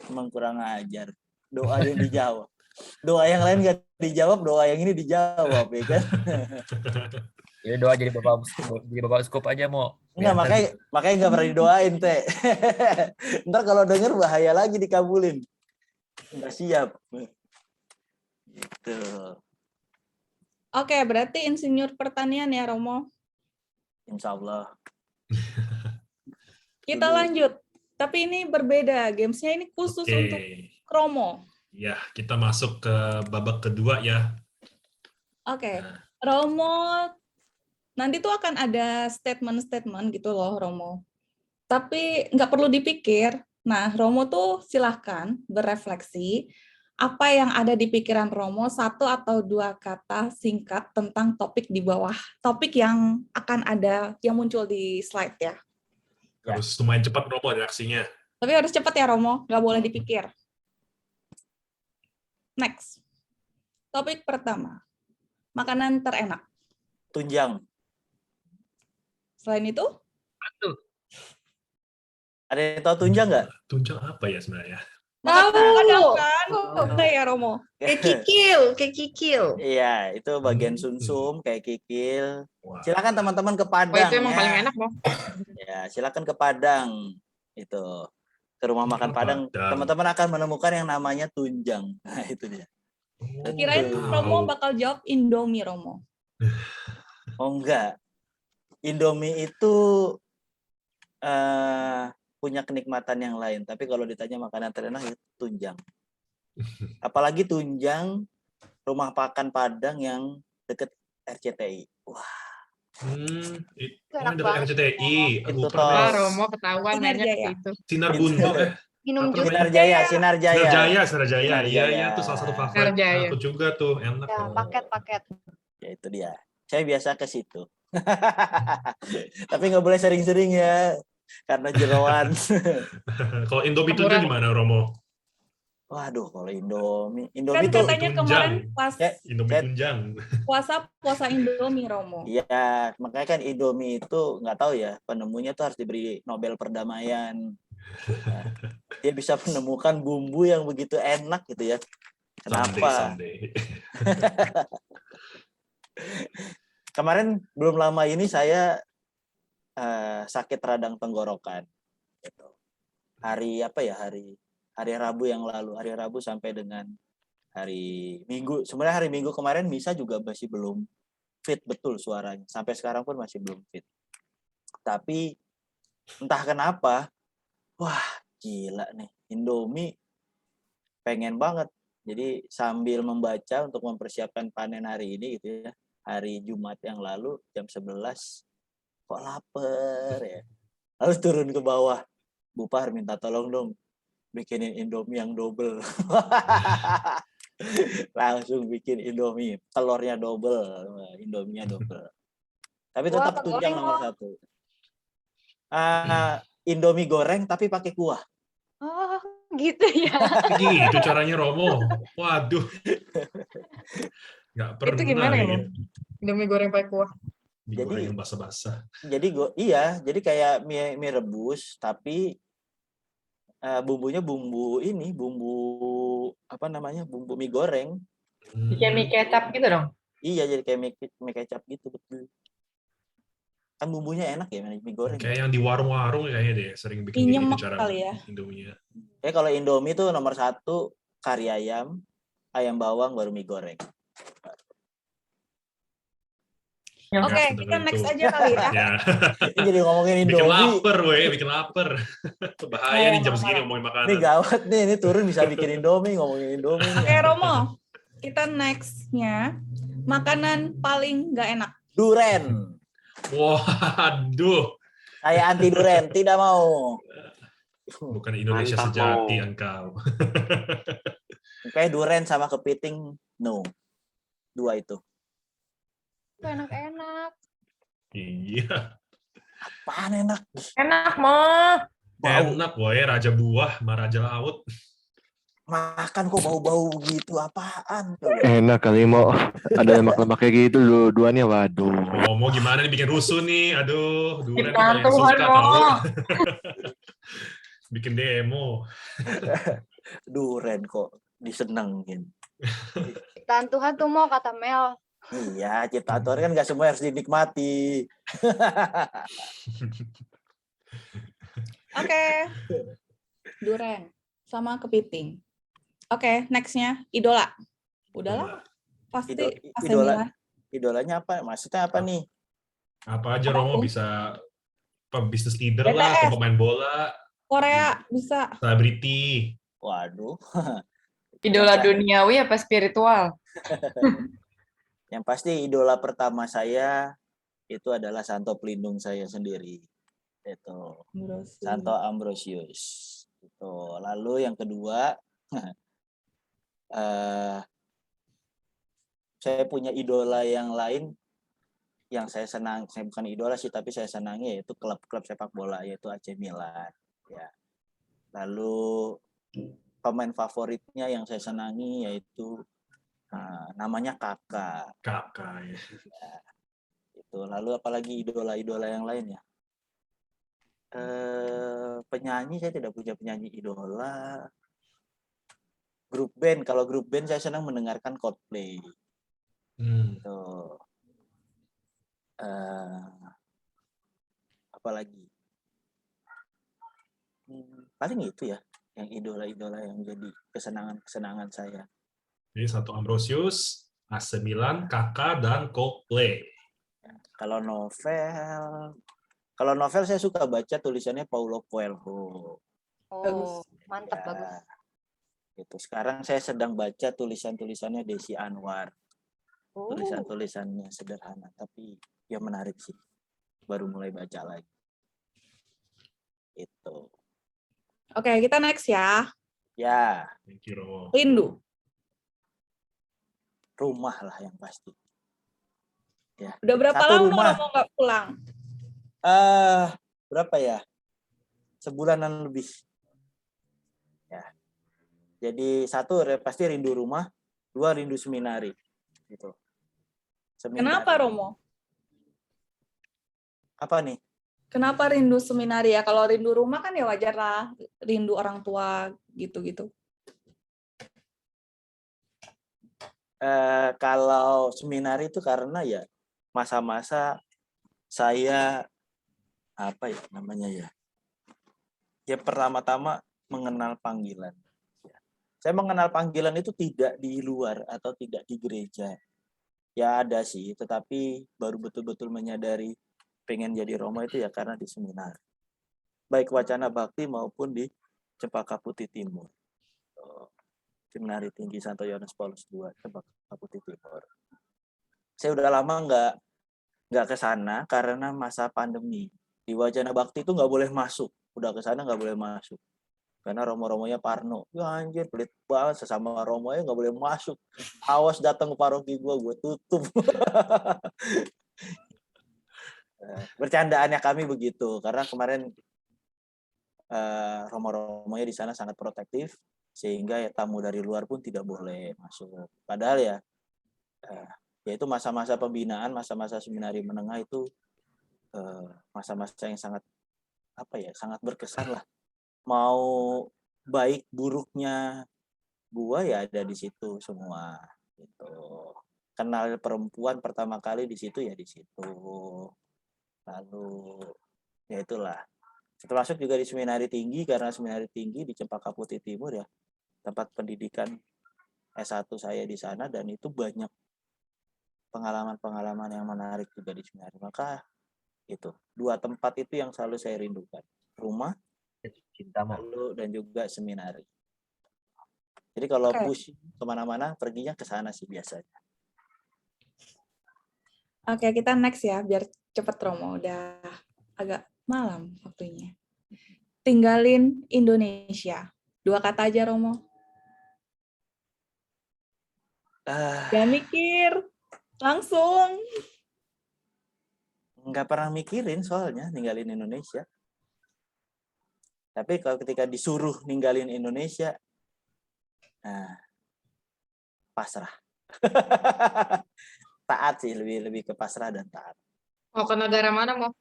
Emang kurang ajar. Doa yang dijawab. Doa yang lain nggak dijawab, doa yang ini dijawab, ya kan? Ya doa jadi bapak skup aja mau. Enggak, makanya nggak pernah didoain, Teh. Ntar kalau denger bahaya lagi dikabulin. Nggak siap. Gitu. Oke, berarti insinyur pertanian ya, Romo. Insya Allah. Kita lanjut. Tapi ini berbeda. Gamesnya ini khusus untuk Romo. Ya, kita masuk ke babak kedua ya. Oke. Romo, nanti tuh akan ada statement-statement gitu loh, Romo. Tapi nggak perlu dipikir. Nah, Romo tuh silahkan berefleksi. Apa yang ada di pikiran Romo, 1 atau 2 kata singkat tentang topik di bawah. Topik yang akan ada, yang muncul di slide ya. Harus lumayan cepat Romo reaksinya. Tapi harus cepat ya, Romo. Nggak boleh dipikir. Next. Topik pertama. Makanan terenak. Tunjang. Selain itu? Ada yang tahu tunjang nggak? Tunjang apa ya sebenarnya? Tahu kan? Udah ya, Romo. Kayak kikil. Iya, itu bagian sumsum kayak kikil. Silakan teman-teman ke Padang. Itu emang paling enak, Bang. Ya, silakan ke Padang. Itu. Ke rumah makan Padang, teman-teman akan menemukan yang namanya tunjang. Nah, itu dia. Kirain Romo bakal jawab Indomie, Romo. Oh enggak. Indomie itu punya kenikmatan yang lain. Tapi kalau ditanya makanan terenak ya tunjang. Apalagi tunjang rumah makan Padang yang deket RCTI. Wah. Itu RCTI. Itu Romo ketahuan mainnya ke situ. Sinar Buntu Sinar Jaya. Iya, itu salah satu favorit aku juga tuh, enak. Ya, paket. Ya itu dia. Saya biasa ke situ. Tapi nggak boleh sering-sering ya, karena jeroan. Kalau Indomie tunjang gimana, Romo? Waduh, kalau Indomie Kan tuh katanya kemarin pas Indomie tunjang. puasa Indomie, Romo. Iya, makanya kan Indomie itu nggak tahu ya, penemunya tuh harus diberi Nobel perdamaian. Nah, dia bisa menemukan bumbu yang begitu enak gitu ya. Kenapa? Someday. Kemarin belum lama ini saya sakit radang tenggorokan. Gitu. Hari Rabu yang lalu, hari Rabu sampai dengan hari Minggu. Sebenarnya hari Minggu kemarin Misa juga masih belum fit betul suaranya. Sampai sekarang pun masih belum fit. Tapi entah kenapa, wah gila nih, Indomie pengen banget. Jadi sambil membaca untuk mempersiapkan panen hari ini gitu ya, hari Jumat yang lalu jam 11, kok lapar ya. Lalu turun ke bawah, Bu Par minta tolong dong bikinin Indomie yang double. Langsung bikin Indomie, telurnya double, Indominya double. Tapi tetap tunjang nomor 1. Indomie goreng tapi pakai kuah. Oh, gitu ya. Gitu caranya Romo. Waduh. Nggak pernah. Itu gimana ya, Bang? Indomie goreng pakai kuah. Digoreng yang basah-basah. Jadi kayak mie rebus tapi bumbunya bumbu mie goreng. Kayak mie kecap gitu dong? Iya, jadi kayak mie kecap gitu, betul. Kan bumbunya enak ya, mie goreng. Kayak yang di warung-warung kayaknya deh, sering bikin gitu cara kali ya. Indominya. Kalau Indomie tuh nomor 1 kari ayam bawang, baru mie goreng. Oke, kita next aja kali ya. Jadi ngomongin Indomie. Bikin lapar. Bahaya nih jam segini ngomongin makanan. Ini gawat nih, ini turun bisa bikin Indomie, ngomongin Indomie. Oke, Romo. Kita next-nya makanan paling nggak enak. Duren. Waduh. Saya anti duren, tidak mau. Bukan Indonesia sejati engkau. Kayak durian sama kepiting, no. 2 itu. Enak-enak. Iya. Apaan enak? Enak, Mo. Bau. Enak, boy. Raja buah sama raja laut. Makan kok bau-bau gitu, apaan? Coba. Enak kali mau ada lemak-lemak kayak gitu dua-duanya, waduh. Oh, mau gimana nih bikin rusuh nih? Aduh, durian nih Ciptaan paling Tuhan, suka Mo. tahu. Bikin demo. Durian kok disenengin. Ciptaan Tuhan tuh mau kata Mel. Iya, ciptaan Tuhan kan nggak semua harus dinikmati. Oke. Duren sama kepiting. Oke, next-nya idola. Udahlah, pasti AC Milan. Idolanya apa? Maksudnya apa nih? Apa aja Romo Apapun. bisa business leader lah, atau BTS. pemain bola, Korea bisa. selebriti. Waduh. Idola duniawi apa spiritual? Yang pasti idola pertama saya itu adalah Santo Pelindung saya sendiri. Itu Santo Ambrosius. Itu. Lalu yang kedua, saya punya idola yang lain yang saya senang. Saya bukan idola sih, tapi saya senangi yaitu klub-klub sepak bola, yaitu AC Milan. Ya. Lalu pemain favoritnya yang saya senangi yaitu namanya Kakak. Kakak ya. Ya. Itu. Lalu apalagi idola-idola yang lain ya? Penyanyi saya tidak punya penyanyi idola. Grup band, kalau grup band saya senang mendengarkan Coldplay. Gitu. Apalagi? Paling itu ya, yang idola-idola yang jadi kesenangan saya. Jadi Santo Ambrosius, AC Milan, Kakak, dan Coldplay. Kalau novel saya suka baca tulisannya Paulo Coelho. Oh, mantap, Ya, bagus. itu. Sekarang saya sedang baca tulisannya Desi Anwar. Oh. Tulisannya sederhana, tapi ya menarik sih. Baru mulai baca lagi. Itu. Oke, kita next ya. Ya. Thank you, Romo. Rindu. Rumah lah yang pasti. Ya. Udah berapa Satu lama rumah. Romo nggak pulang? Berapa ya? Sebulanan lebih. Ya. Jadi 1 pasti rindu rumah, 2 rindu seminari. Gitu. Seminari. Kenapa Romo? Apa nih? Kenapa rindu seminari ya? Kalau rindu rumah kan ya wajar lah, rindu orang tua gitu-gitu. Kalau seminari itu karena ya masa-masa saya apa ya namanya ya? Ya pertama-tama mengenal panggilan. Saya mengenal panggilan itu tidak di luar atau tidak di gereja. Ya ada sih, tetapi baru betul-betul menyadari pengen jadi Romo itu ya karena di seminar. Baik Wacana Bakti maupun di Cempaka Putih Timur. Seminari Tinggi Santo Yohanes Paulus II, Cempaka Putih Timur. Saya udah lama nggak ke sana karena masa pandemi. Di Wacana Bakti itu nggak boleh masuk. Udah ke sana nggak boleh masuk. Karena romo-romonya parno. Ya anjir, pelit banget, sesama romonya nggak boleh masuk. Awas datang ke paroki gue tutup. Bercandaannya kami begitu. Karena kemarin romo-romonya di sana sangat protektif. Sehingga ya tamu dari luar pun tidak boleh masuk. Padahal ya itu masa-masa pembinaan, masa-masa seminari menengah itu masa-masa yang sangat sangat berkesan lah. Mau baik buruknya gua ya ada di situ semua gitu. Kenal perempuan pertama kali di situ ya di situ. Lalu ya itulah. Termasuk juga di seminari tinggi, karena seminari tinggi di Cempaka Putih Timur ya tempat pendidikan S1 saya di sana, dan itu banyak pengalaman-pengalaman yang menarik juga di seminari. Maka itu 2 tempat itu yang selalu saya rindukan, rumah lalu dan juga seminari. Jadi kalau push kemana-mana perginya ke sana sih biasanya. Oke, kita next ya biar cepet Romo, udah agak malam waktunya. Tinggalin Indonesia. 2 kata aja Romo. Jangan mikir, langsung. Nggak pernah mikirin soalnya ninggalin Indonesia. Tapi kalau ketika disuruh ninggalin Indonesia, pasrah. Taat sih, lebih ke pasrah dan taat. Mau ke negara mana, mau?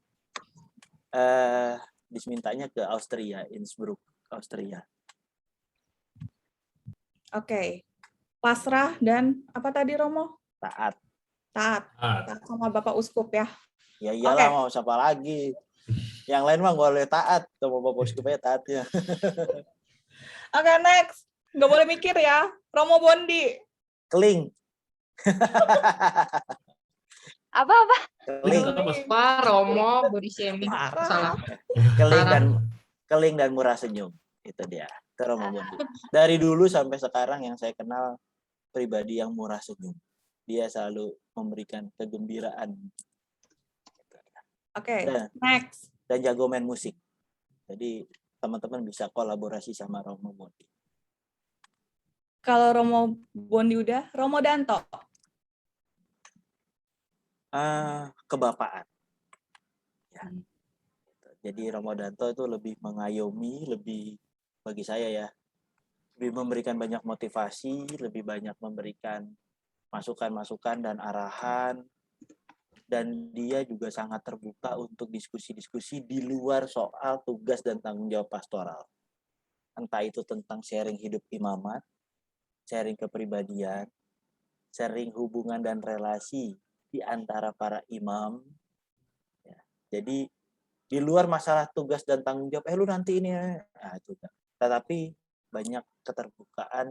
Dimintanya ke Austria, Innsbruck, Austria. Oke. Pasrah dan apa tadi, Romo? Taat. Taat sama Bapak Uskup ya. Ya iyalah, mau siapa lagi? Yang lain mah boleh taat, sama Bapak Uskupnya taatnya. Oke, next. Nggak boleh mikir ya. Romo Bondi. Keling. Apa? Keling. Wah, Romo body shaming. Salah. Keling dan murah senyum. Itu dia. Itu Romo Bondi. Dari dulu sampai sekarang yang saya kenal pribadi yang murah senyum. Dia selalu memberikan kegembiraan. Oke, next. Dan jago main musik. Jadi teman-teman bisa kolaborasi sama Romo Bondi. Kalau Romo Bondi udah, Romo Danto. Kebapaan. Ya. Jadi Romo Danto itu lebih mengayomi, lebih bagi saya ya, lebih memberikan banyak motivasi, lebih banyak memberikan masukan-masukan dan arahan. Dan dia juga sangat terbuka untuk diskusi-diskusi di luar soal tugas dan tanggung jawab pastoral. Entah itu tentang sharing hidup imamat, sharing kepribadian, sharing hubungan dan relasi di antara para imam. Ya. Jadi di luar masalah tugas dan tanggung jawab, lu nanti ini, juga. Tetapi banyak keterbukaan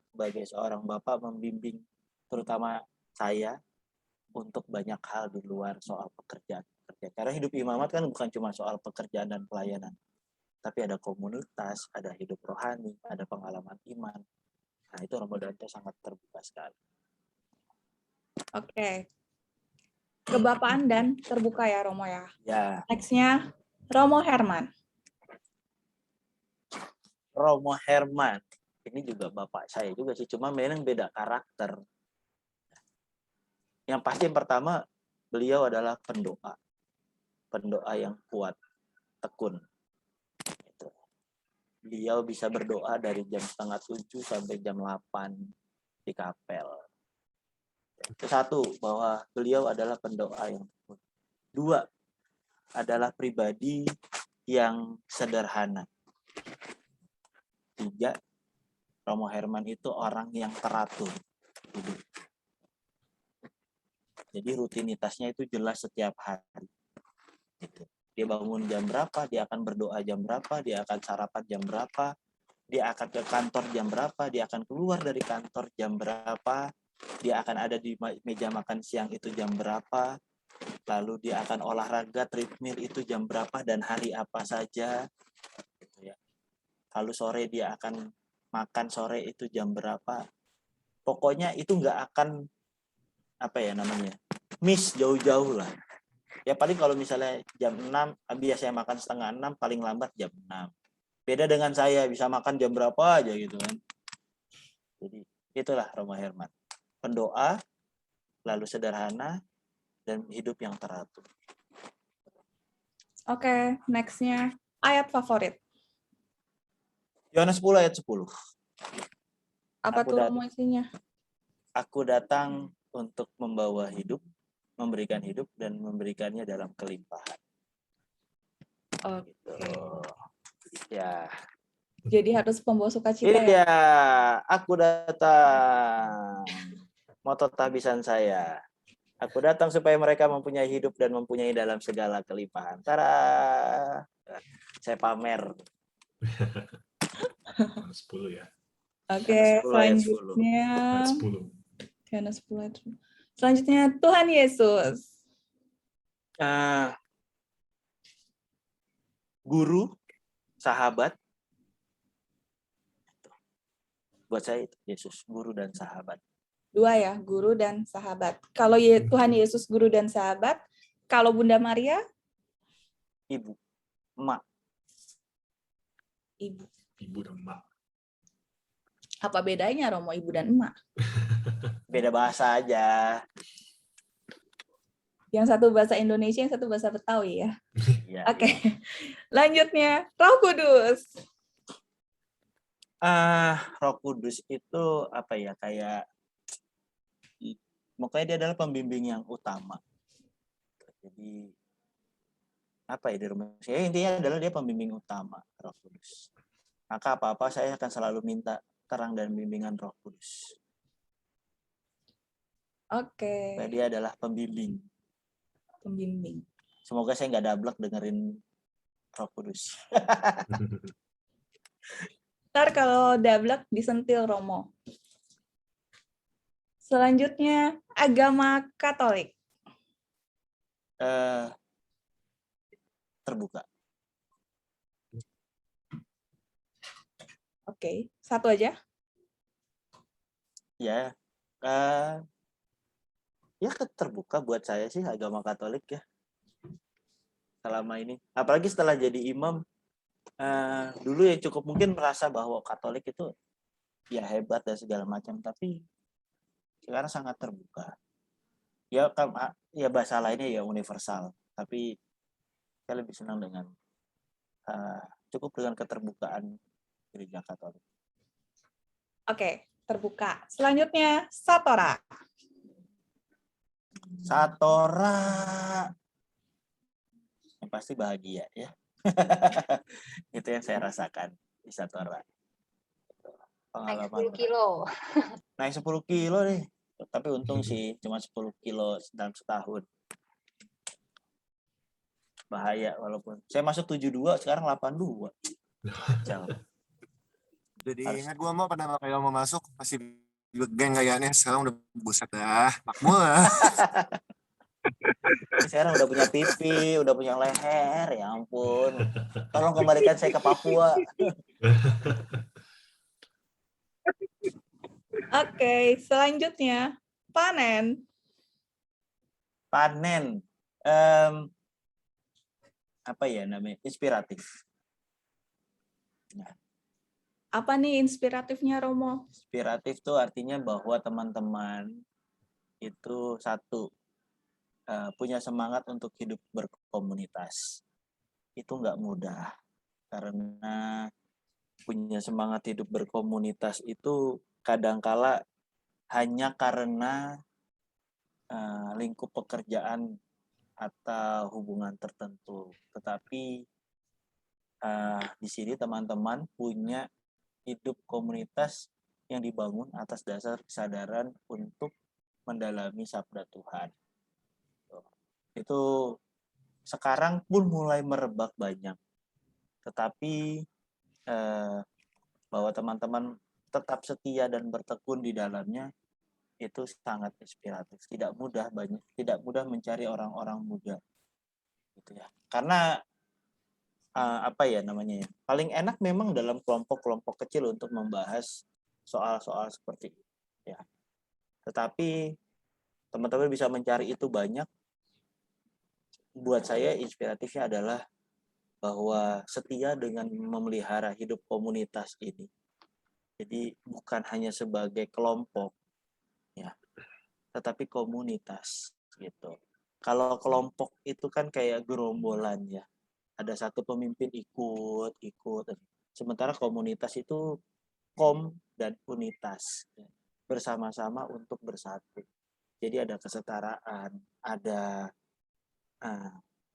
sebagai seorang bapak membimbing, terutama saya, untuk banyak hal di luar soal pekerjaan. Karena hidup imamat kan bukan cuma soal pekerjaan dan pelayanan, tapi ada komunitas, ada hidup rohani, ada pengalaman iman. Nah, itu Romo Danto sangat terbuka sekali. Oke. Kebapaan dan terbuka ya, Romo ya. Ya. Next-nya, Romo Herman. Romo Herman. Ini juga bapak saya juga sih, cuma memang beda karakter. Yang pasti yang pertama, beliau adalah pendoa. Pendoa yang kuat, tekun. Gitu. Beliau bisa berdoa dari jam 6:30 sampai jam 8 di kapel. Itu satu, bahwa beliau adalah pendoa yang tekun. Dua, adalah pribadi yang sederhana. Tiga, Romo Herman itu orang yang teratur. Jadi rutinitasnya itu jelas setiap hari. Gitu. Dia bangun jam berapa, dia akan berdoa jam berapa, dia akan sarapan jam berapa, dia akan ke kantor jam berapa, dia akan keluar dari kantor jam berapa, dia akan ada di meja makan siang itu jam berapa, lalu dia akan olahraga treadmill itu jam berapa dan hari apa saja. Gitu ya. Lalu sore dia akan makan sore itu jam berapa. Pokoknya itu nggak akan miss jauh-jauh lah. Ya paling kalau misalnya jam 6, biasanya makan 5:30, paling lambat jam 6. Beda dengan saya, bisa makan jam berapa aja gitu kan. Jadi itulah Romo Herman. Pendoa, lalu sederhana, dan hidup yang teratur. Oke, next-nya ayat favorit. Yohanes 10 ayat 10. Apa tuh Romo isinya? Aku datang untuk membawa hidup, memberikan hidup, dan memberikannya dalam kelimpahan. Oke. Gitu. Ya. Jadi harus pembawa sukacita ya? Iya, aku datang. Moto tahbisan saya. Aku datang supaya mereka mempunyai hidup dan mempunyai dalam segala kelimpahan. Tara. Saya pamer. 10 ya. Oke, selanjutnya. 10. Selanjutnya Tuhan Yesus. Guru, sahabat. Buat saya itu Yesus, guru dan sahabat. Dua ya, guru dan sahabat. Kalau Tuhan Yesus guru dan sahabat, kalau Bunda Maria? Ibu, emak. Ibu. Ibu dan emak. Apa bedanya Romo, ibu dan emak? Beda bahasa aja. Yang satu bahasa Indonesia, yang satu bahasa Betawi ya. Iya, Oke. Lanjutnya, Roh Kudus. Roh Kudus itu apa ya, kayak makanya dia adalah pembimbing yang utama. Jadi apa ya, di rumah saya intinya adalah dia pembimbing utama, Roh Kudus. Maka apa-apa saya akan selalu minta terang dan bimbingan Roh Kudus. Oke. Karena dia adalah pembimbing. Pembimbing. Semoga saya nggak dablek dengerin Roh Kudus. Ntar kalau dablek disentil Romo. Selanjutnya, agama Katolik. Terbuka. Oke, satu aja. Ya, terbuka buat saya sih agama Katolik ya. Selama ini, apalagi setelah jadi imam, dulu ya cukup mungkin merasa bahwa Katolik itu ya hebat dan segala macam, tapi sekarang sangat terbuka. Ya bahasa lainnya ya universal, tapi saya lebih senang dengan cukup dengan keterbukaan gereja Katolik. Oke, terbuka. Selanjutnya, Satora. Satora yang pasti bahagia ya. Itu yang saya rasakan di Satora. Naik Pengalaman 10 kilo. Naik 10 kilo nih. Tapi untung sih cuma 10 kilo dalam setahun. Bahaya walaupun. Saya masuk 72, sekarang 82. Jauh. Jadi ingat gua mau pada kayak mau masuk masih geng kayaknya, sekarang udah buset dah. Makmur. Sekarang udah punya pipi, udah punya leher, ya ampun. Tolong kembalikan saya ke Papua. Oke, selanjutnya panen. Panen. Apa ya namanya? Inspiratif. Nah. Apa nih inspiratifnya Romo? Inspiratif tuh artinya bahwa teman-teman itu satu, punya semangat untuk hidup berkomunitas. Itu nggak mudah. Karena punya semangat hidup berkomunitas itu kadangkala hanya karena lingkup pekerjaan atau hubungan tertentu. Tetapi di sini teman-teman punya hidup komunitas yang dibangun atas dasar kesadaran untuk mendalami sabda Tuhan. Itu sekarang pun mulai merebak banyak. Tetapi bahwa teman-teman tetap setia dan bertekun di dalamnya itu sangat inspiratif. Tidak mudah mencari orang-orang muda. Gitu ya. Karena apa ya namanya ya? Paling enak memang dalam kelompok-kelompok kecil untuk membahas soal-soal seperti itu ya. Tetapi teman-teman bisa mencari itu banyak. Buat saya inspiratifnya adalah bahwa setia dengan memelihara hidup komunitas ini. Jadi bukan hanya sebagai kelompok ya, tetapi komunitas gitu. Kalau kelompok itu kan kayak gerombolan ya. Ada satu pemimpin ikut. Sementara komunitas itu kom dan unitas. Bersama-sama untuk bersatu. Jadi ada kesetaraan, ada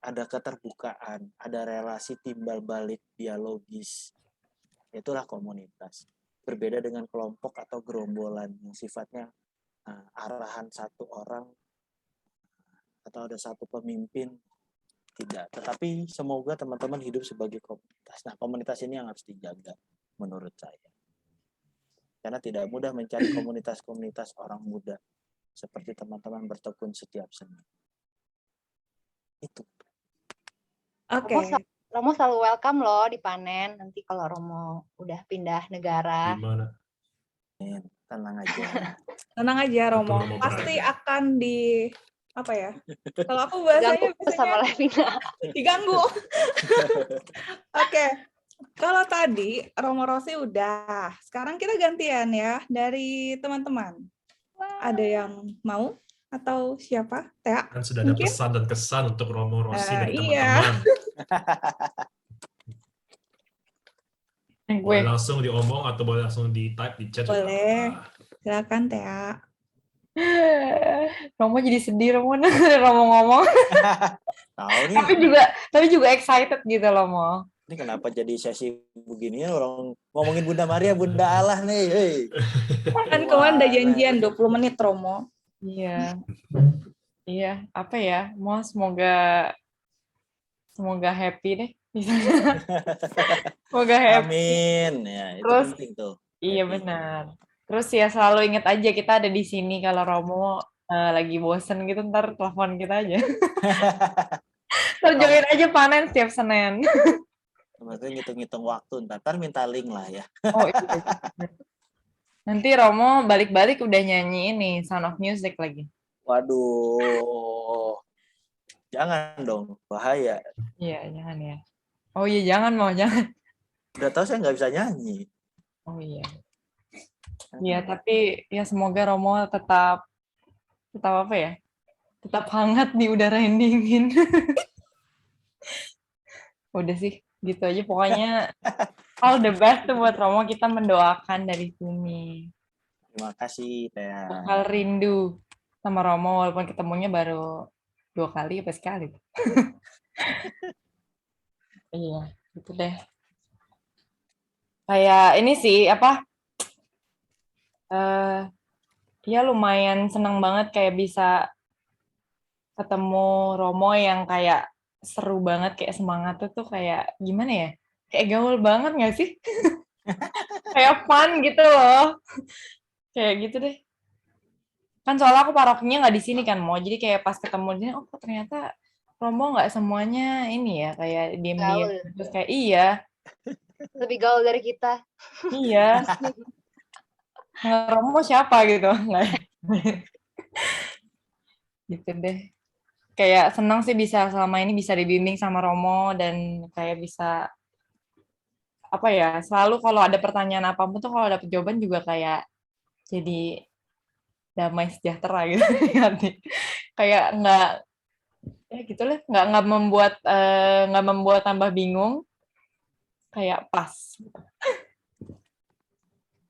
keterbukaan, ada relasi timbal balik dialogis. Itulah komunitas. Berbeda dengan kelompok atau gerombolan yang sifatnya arahan satu orang atau ada satu pemimpin. Tidak, tetapi semoga teman-teman hidup sebagai komunitas. Nah, komunitas ini yang harus dijaga menurut saya. Karena tidak mudah mencari komunitas-komunitas orang muda seperti teman-teman bertekun setiap Senin. Itu. Oke. Romo selalu welcome loh di panen. Nanti kalau Romo udah pindah negara. Gimana? Tenang aja. Tenang aja Romo. Pasti akan di apa ya? Kalau aku bahasanya diganggu sama Levina. Diganggu. Oke. Kalau tadi Romo Rosi udah, sekarang kita gantian ya dari teman-teman. Ada yang mau atau siapa? Tea? Kan sudah ada Mungkin? pesan dan kesan untuk Romo Rossi dari Iya. teman-teman. Boleh langsung diomong atau boleh langsung di-type di chat juga nggak Boleh. apa-apa. Silakan Tea. Romo jadi sedih Romo denger Romo ngomong. Tahu nih. tapi juga excited gitu loh Mo. Ini kenapa jadi sesi begini orang ngomongin Bunda Maria, Bunda Allah nih. Hey. Kan kemarin udah janjian 20 menit Romo. Iya. Iya, apa ya? Mo semoga happy deh. Semoga happy. Amin. Ya, itu Terus, penting tuh. iya benar. Terus ya selalu ingat aja kita ada di sini kalau Romo lagi bosen gitu ntar telepon kita aja. Terjoin aja panen setiap Senin. Maksudnya ngitung-ngitung waktu, ntar minta link lah ya. Oh iya. Nanti Romo balik-balik udah nyanyi ini Sound of Music lagi. Waduh. Jangan dong, bahaya. Iya, jangan ya. Oh iya, jangan mau, jangan. Udah tahu saya nggak bisa nyanyi. Oh iya. Iya, tapi ya semoga Romo tetap apa ya? Tetap hangat di udara yang dingin. Udah sih, gitu aja. Pokoknya all the best tuh buat Romo. Kita mendoakan dari sini. Terima kasih, Teh. Bakal rindu sama Romo walaupun ketemunya baru 2 kali apa sekali. Iya, gitu deh. Kayak ini sih, apa, ya lumayan seneng banget kayak bisa ketemu Romo yang kayak seru banget, kayak semangat tuh kayak gimana ya? Kayak gaul banget nggak sih? Kayak fun gitu loh. Kayak gitu deh. Kan soalnya aku parokinya nggak di sini kan, Mo. Jadi kayak pas ketemu dia, oh ternyata Romo nggak semuanya ini ya, kayak diam-diam. Terus kayak iya. Lebih gaul dari kita. Iya. Romo siapa gitu. Gitu deh. Kayak senang sih bisa selama ini bisa dibimbing sama Romo dan kayak bisa apa ya, selalu kalau ada pertanyaan apapun tuh kalau dapet jawaban juga kayak jadi damai sejahtera gitu nanti. Kayak nggak ya gitu lah, nggak membuat tambah bingung, kayak pas.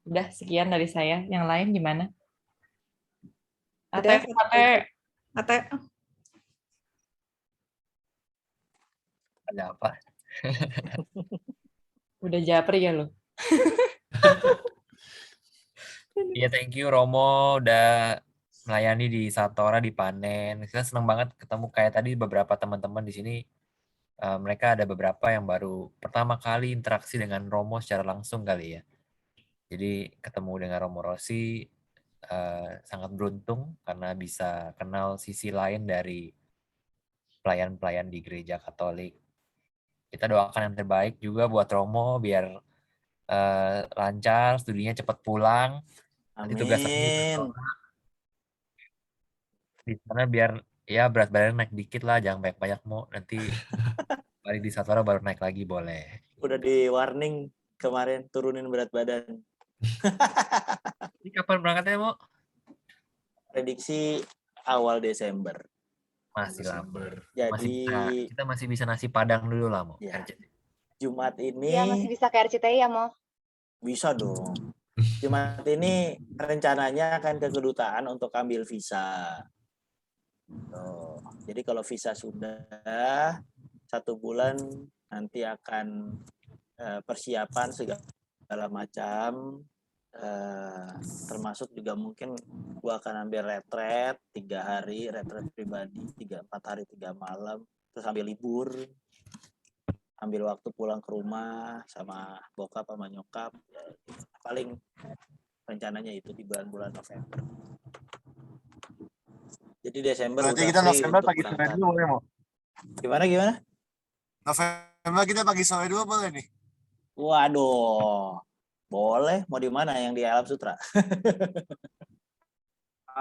Udah sekian dari saya. Yang lain gimana? Ate. Ada apa? Udah japri ya lo. Iya, thank you Romo udah melayani di Satora di Panen. Kita senang banget ketemu kayak tadi beberapa teman-teman di sini. Mereka ada beberapa yang baru pertama kali interaksi dengan Romo secara langsung kali ya. Jadi ketemu dengan Romo Rossi sangat beruntung karena bisa kenal sisi lain dari pelayan-pelayan di gereja Katolik. Kita doakan yang terbaik juga buat Romo biar lancar, studinya cepat pulang. Nanti tugas di sana biar ya berat badan naik dikit lah, jangan banyak-banyak Mo. Nanti balik di Satora baru naik lagi boleh. Udah di warning kemarin turunin berat badan. Ini kapan berangkatnya Mo? Prediksi awal Desember. Masih lama. Jadi kita masih bisa nasi padang dulu lah Mo. Ya. Jumat ini. Iya masih bisa ke RCTI ya Mo? Bisa dong. Jumat ini rencananya akan ke kedutaan untuk ambil visa. Tuh. Jadi kalau visa sudah 1 bulan nanti akan persiapan segala macam, termasuk juga mungkin gua akan ambil retret 3 hari, retret pribadi 4 hari 3 malam, terus ambil libur, ambil waktu pulang ke rumah sama bokap sama nyokap. Paling rencananya itu di bulan-bulan November. Jadi Desember berarti udah kita free November untuk pagi sore berangkat. dulu boleh Mo? Gimana? November kita pagi sore dulu boleh nih? Waduh, boleh. Mau di mana? Yang di Alam Sutra?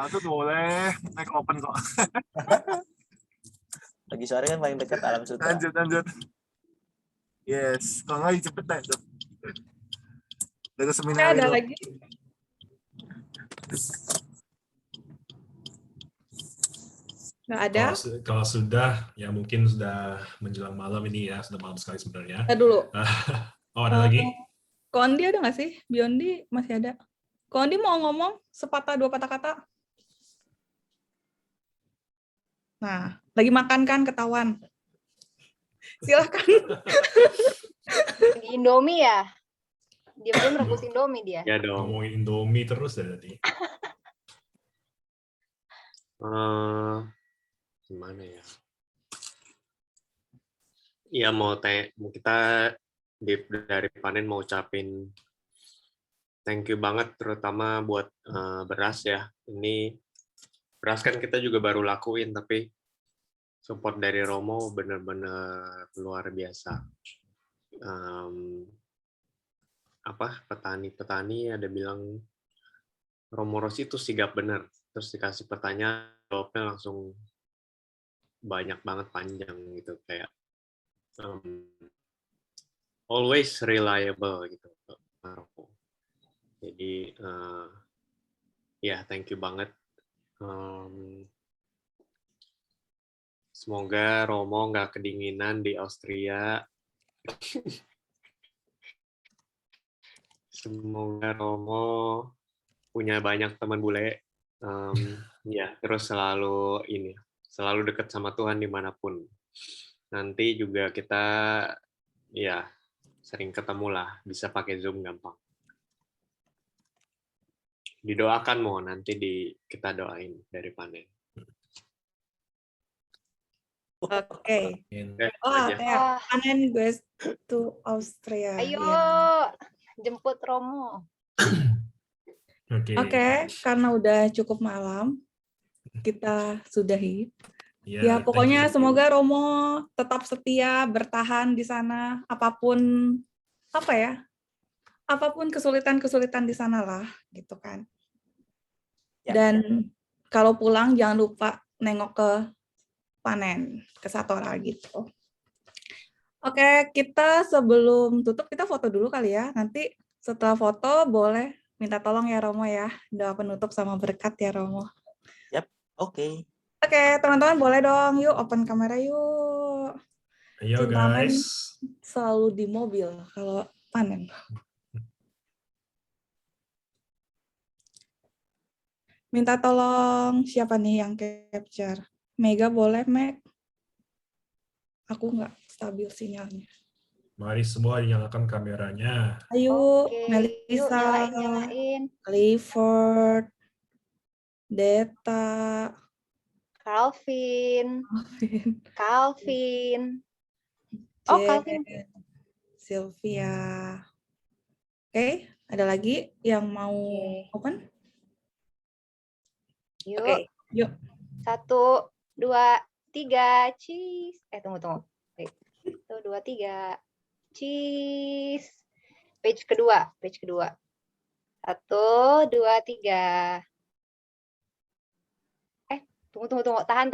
Itu boleh, naik open kok. Pagi sore kan paling dekat Alam Sutra. Lanjut. Yes, kalau nggak cepet dah tuh. Udah ke Oke, seminar ada itu. lagi? Nggak ada? Kalau sudah, ya mungkin sudah menjelang malam ini ya, sudah malam sekali sebenarnya. Dulu. Oh, ada lagi? Kondi ada nggak sih? Biondi masih ada. Kondi mau ngomong sepatah dua patah kata? Nah, lagi makan kan ketahuan. Silahkan. Lagi Indomie ya? Diam-diam rebus Indomie dia. Ya dong. Ngomongin Indomie terus ya tadi. Gimana ya? Iya mau kita dari Panen mau ucapin thank you banget terutama buat beras ya. Ini beras kan kita juga baru lakuin tapi support dari Romo benar-benar luar biasa. Petani-petani ada bilang Romo Rossi itu sigap bener. Terus dikasih pertanyaan, jawabnya langsung banyak banget panjang gitu kayak always reliable gitu. Jadi ya thank you banget. Semoga Romo nggak kedinginan di Austria. Semoga Romo punya banyak teman bule. Ya, terus selalu dekat sama Tuhan dimanapun. Nanti juga kita ya sering ketemu lah, bisa pakai Zoom gampang. Didoakan mau nanti kita doain dari Panen. Oke. aja. Panen goes to Austria. Ayo, jemput Romo. Oke, karena udah cukup malam, kita sudahi. Ya, Ya, pokoknya semoga Romo tetap setia, bertahan di sana, apapun kesulitan-kesulitan di sana lah, gitu kan. Dan kalau pulang jangan lupa nengok ke Panen, ke Satora gitu. Oke, kita sebelum tutup kita foto dulu kali ya. Nanti setelah foto boleh minta tolong ya Romo ya, doa penutup sama berkat ya Romo. Yap, oke. Oke, teman-teman boleh dong, yuk open kamera yuk. Ayo Cimpamen guys. selalu di mobil kalau Panen. Minta tolong siapa nih yang capture? Mega boleh, Meg? Aku nggak stabil sinyalnya. Mari semua dinyalakan kameranya. Ayo, Oke, Melissa, yuk, nyalain. Clifford, Deta, Calvin. Oh, Calvin. Sylvia. Oke, ada lagi yang mau open? Yuk. Oke, yuk. 1, 2, 3, cheese. Tunggu. 1, 2, 3, cheese. Page kedua. 1, 2, 3. Tunggu. Tahan.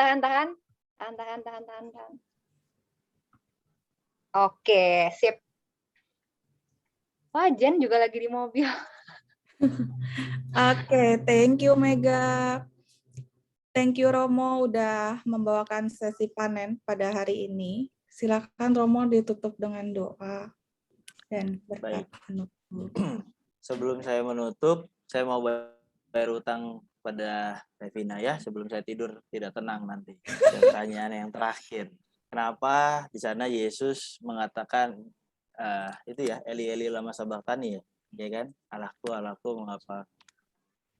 Oke, sip. Wah, Jen juga lagi di mobil. Oke, thank you Mega. Thank you Romo udah membawakan sesi panen pada hari ini. Silakan Romo ditutup dengan doa dan berkat penutup. Sebelum saya menutup, saya mau bayar utang pada Revina ya, sebelum saya tidur tidak tenang nanti. Pertanyaan yang terakhir. Kenapa di sana Yesus mengatakan itu ya, Eli lama sabachthani ya kan? Allahku, mengapa?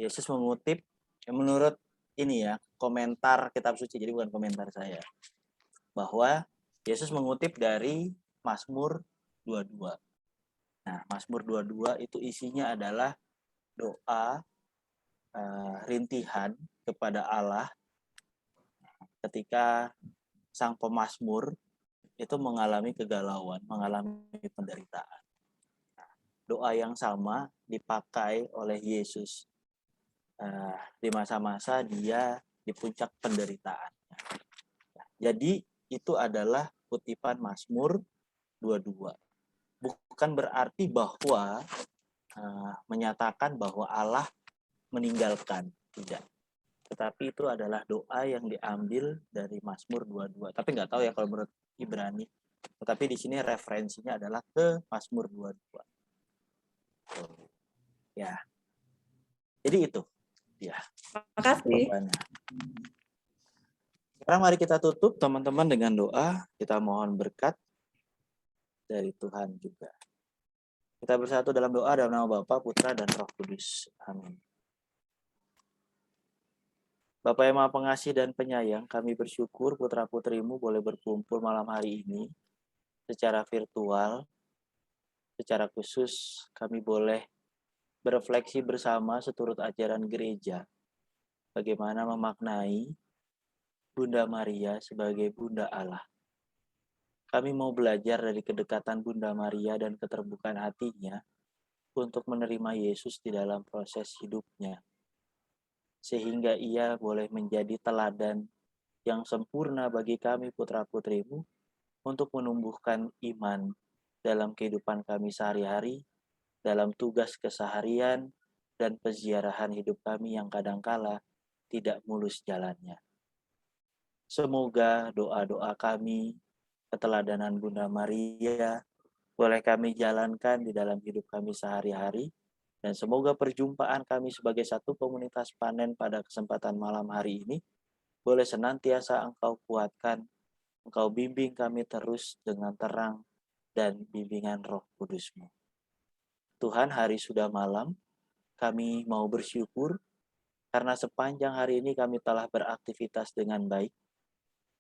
Yesus mengutip menurut ini ya, komentar kitab suci, jadi bukan komentar saya. Bahwa Yesus mengutip dari Mazmur 22. Nah, Mazmur 22 itu isinya adalah doa rintihan kepada Allah ketika sang pemazmur itu mengalami kegalauan, mengalami penderitaan. Nah, doa yang sama dipakai oleh Yesus di masa-masa dia di puncak penderitaannya. Jadi itu adalah kutipan Mazmur 22. bukan berarti bahwa menyatakan bahwa Allah meninggalkan, tidak. Tetapi itu adalah doa yang diambil dari Mazmur 22. Tapi nggak tahu ya kalau menurut Ibrani. Tetapi di sini referensinya adalah ke Mazmur 22. Ya. Jadi itu. Ya. Makasih. Jawabannya. Sekarang mari kita tutup teman-teman dengan doa. Kita mohon berkat dari Tuhan juga. Kita bersatu dalam doa dalam nama Bapa, Putra, dan Roh Kudus. Amin. Bapa yang Maha Pengasih dan Penyayang, kami bersyukur putra-putrimu boleh berkumpul malam hari ini secara virtual. Secara khusus kami boleh berefleksi bersama seturut ajaran gereja. Bagaimana memaknai Bunda Maria sebagai Bunda Allah. Kami mau belajar dari kedekatan Bunda Maria dan keterbukaan hatinya untuk menerima Yesus di dalam proses hidupnya. Sehingga ia boleh menjadi teladan yang sempurna bagi kami putra-putrimu untuk menumbuhkan iman dalam kehidupan kami sehari-hari, dalam tugas keseharian, dan peziarahan hidup kami yang kadangkala tidak mulus jalannya. Semoga doa-doa kami, keteladanan Bunda Maria, boleh kami jalankan di dalam hidup kami sehari-hari, dan semoga perjumpaan kami sebagai satu komunitas panen pada kesempatan malam hari ini, boleh senantiasa Engkau kuatkan, Engkau bimbing kami terus dengan terang dan bimbingan Roh Kudus-Mu. Tuhan, hari sudah malam, kami mau bersyukur karena sepanjang hari ini kami telah beraktivitas dengan baik.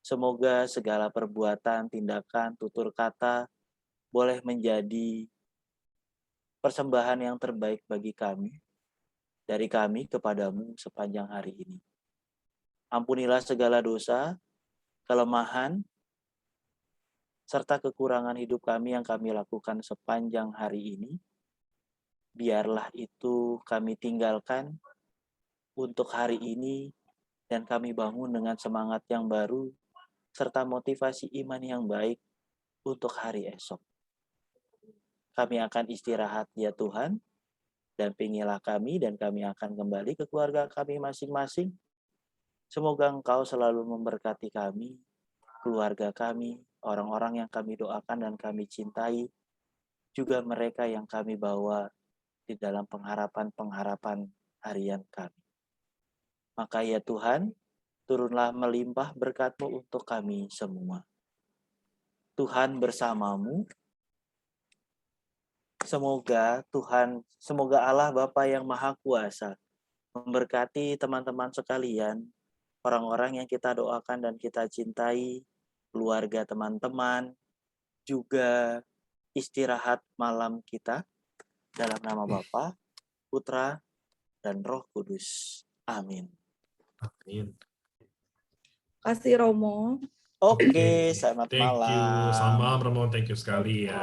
Semoga segala perbuatan, tindakan, tutur kata boleh menjadi persembahan yang terbaik bagi kami, dari kami kepadamu sepanjang hari ini. Ampunilah segala dosa, kelemahan, serta kekurangan hidup kami yang kami lakukan sepanjang hari ini. Biarlah itu kami tinggalkan untuk hari ini dan kami bangun dengan semangat yang baru serta motivasi iman yang baik untuk hari esok. Kami akan istirahat ya Tuhan, dampingilah kami dan kami akan kembali ke keluarga kami masing-masing. Semoga Engkau selalu memberkati kami, keluarga kami, orang-orang yang kami doakan dan kami cintai, juga mereka yang kami bawa di dalam pengharapan-pengharapan harian kami. Maka ya Tuhan, turunlah melimpah berkat-Mu untuk kami semua. Tuhan bersamamu. Semoga Allah Bapa yang Maha Kuasa memberkati teman-teman sekalian, orang-orang yang kita doakan dan kita cintai, keluarga teman-teman, juga istirahat malam kita dalam nama Bapa, Putra, dan Roh Kudus. Amin. Amin. Kasih Romo. Oke, selamat Thank you. malam. Selamat malam, Romo. Thank you sekali ya.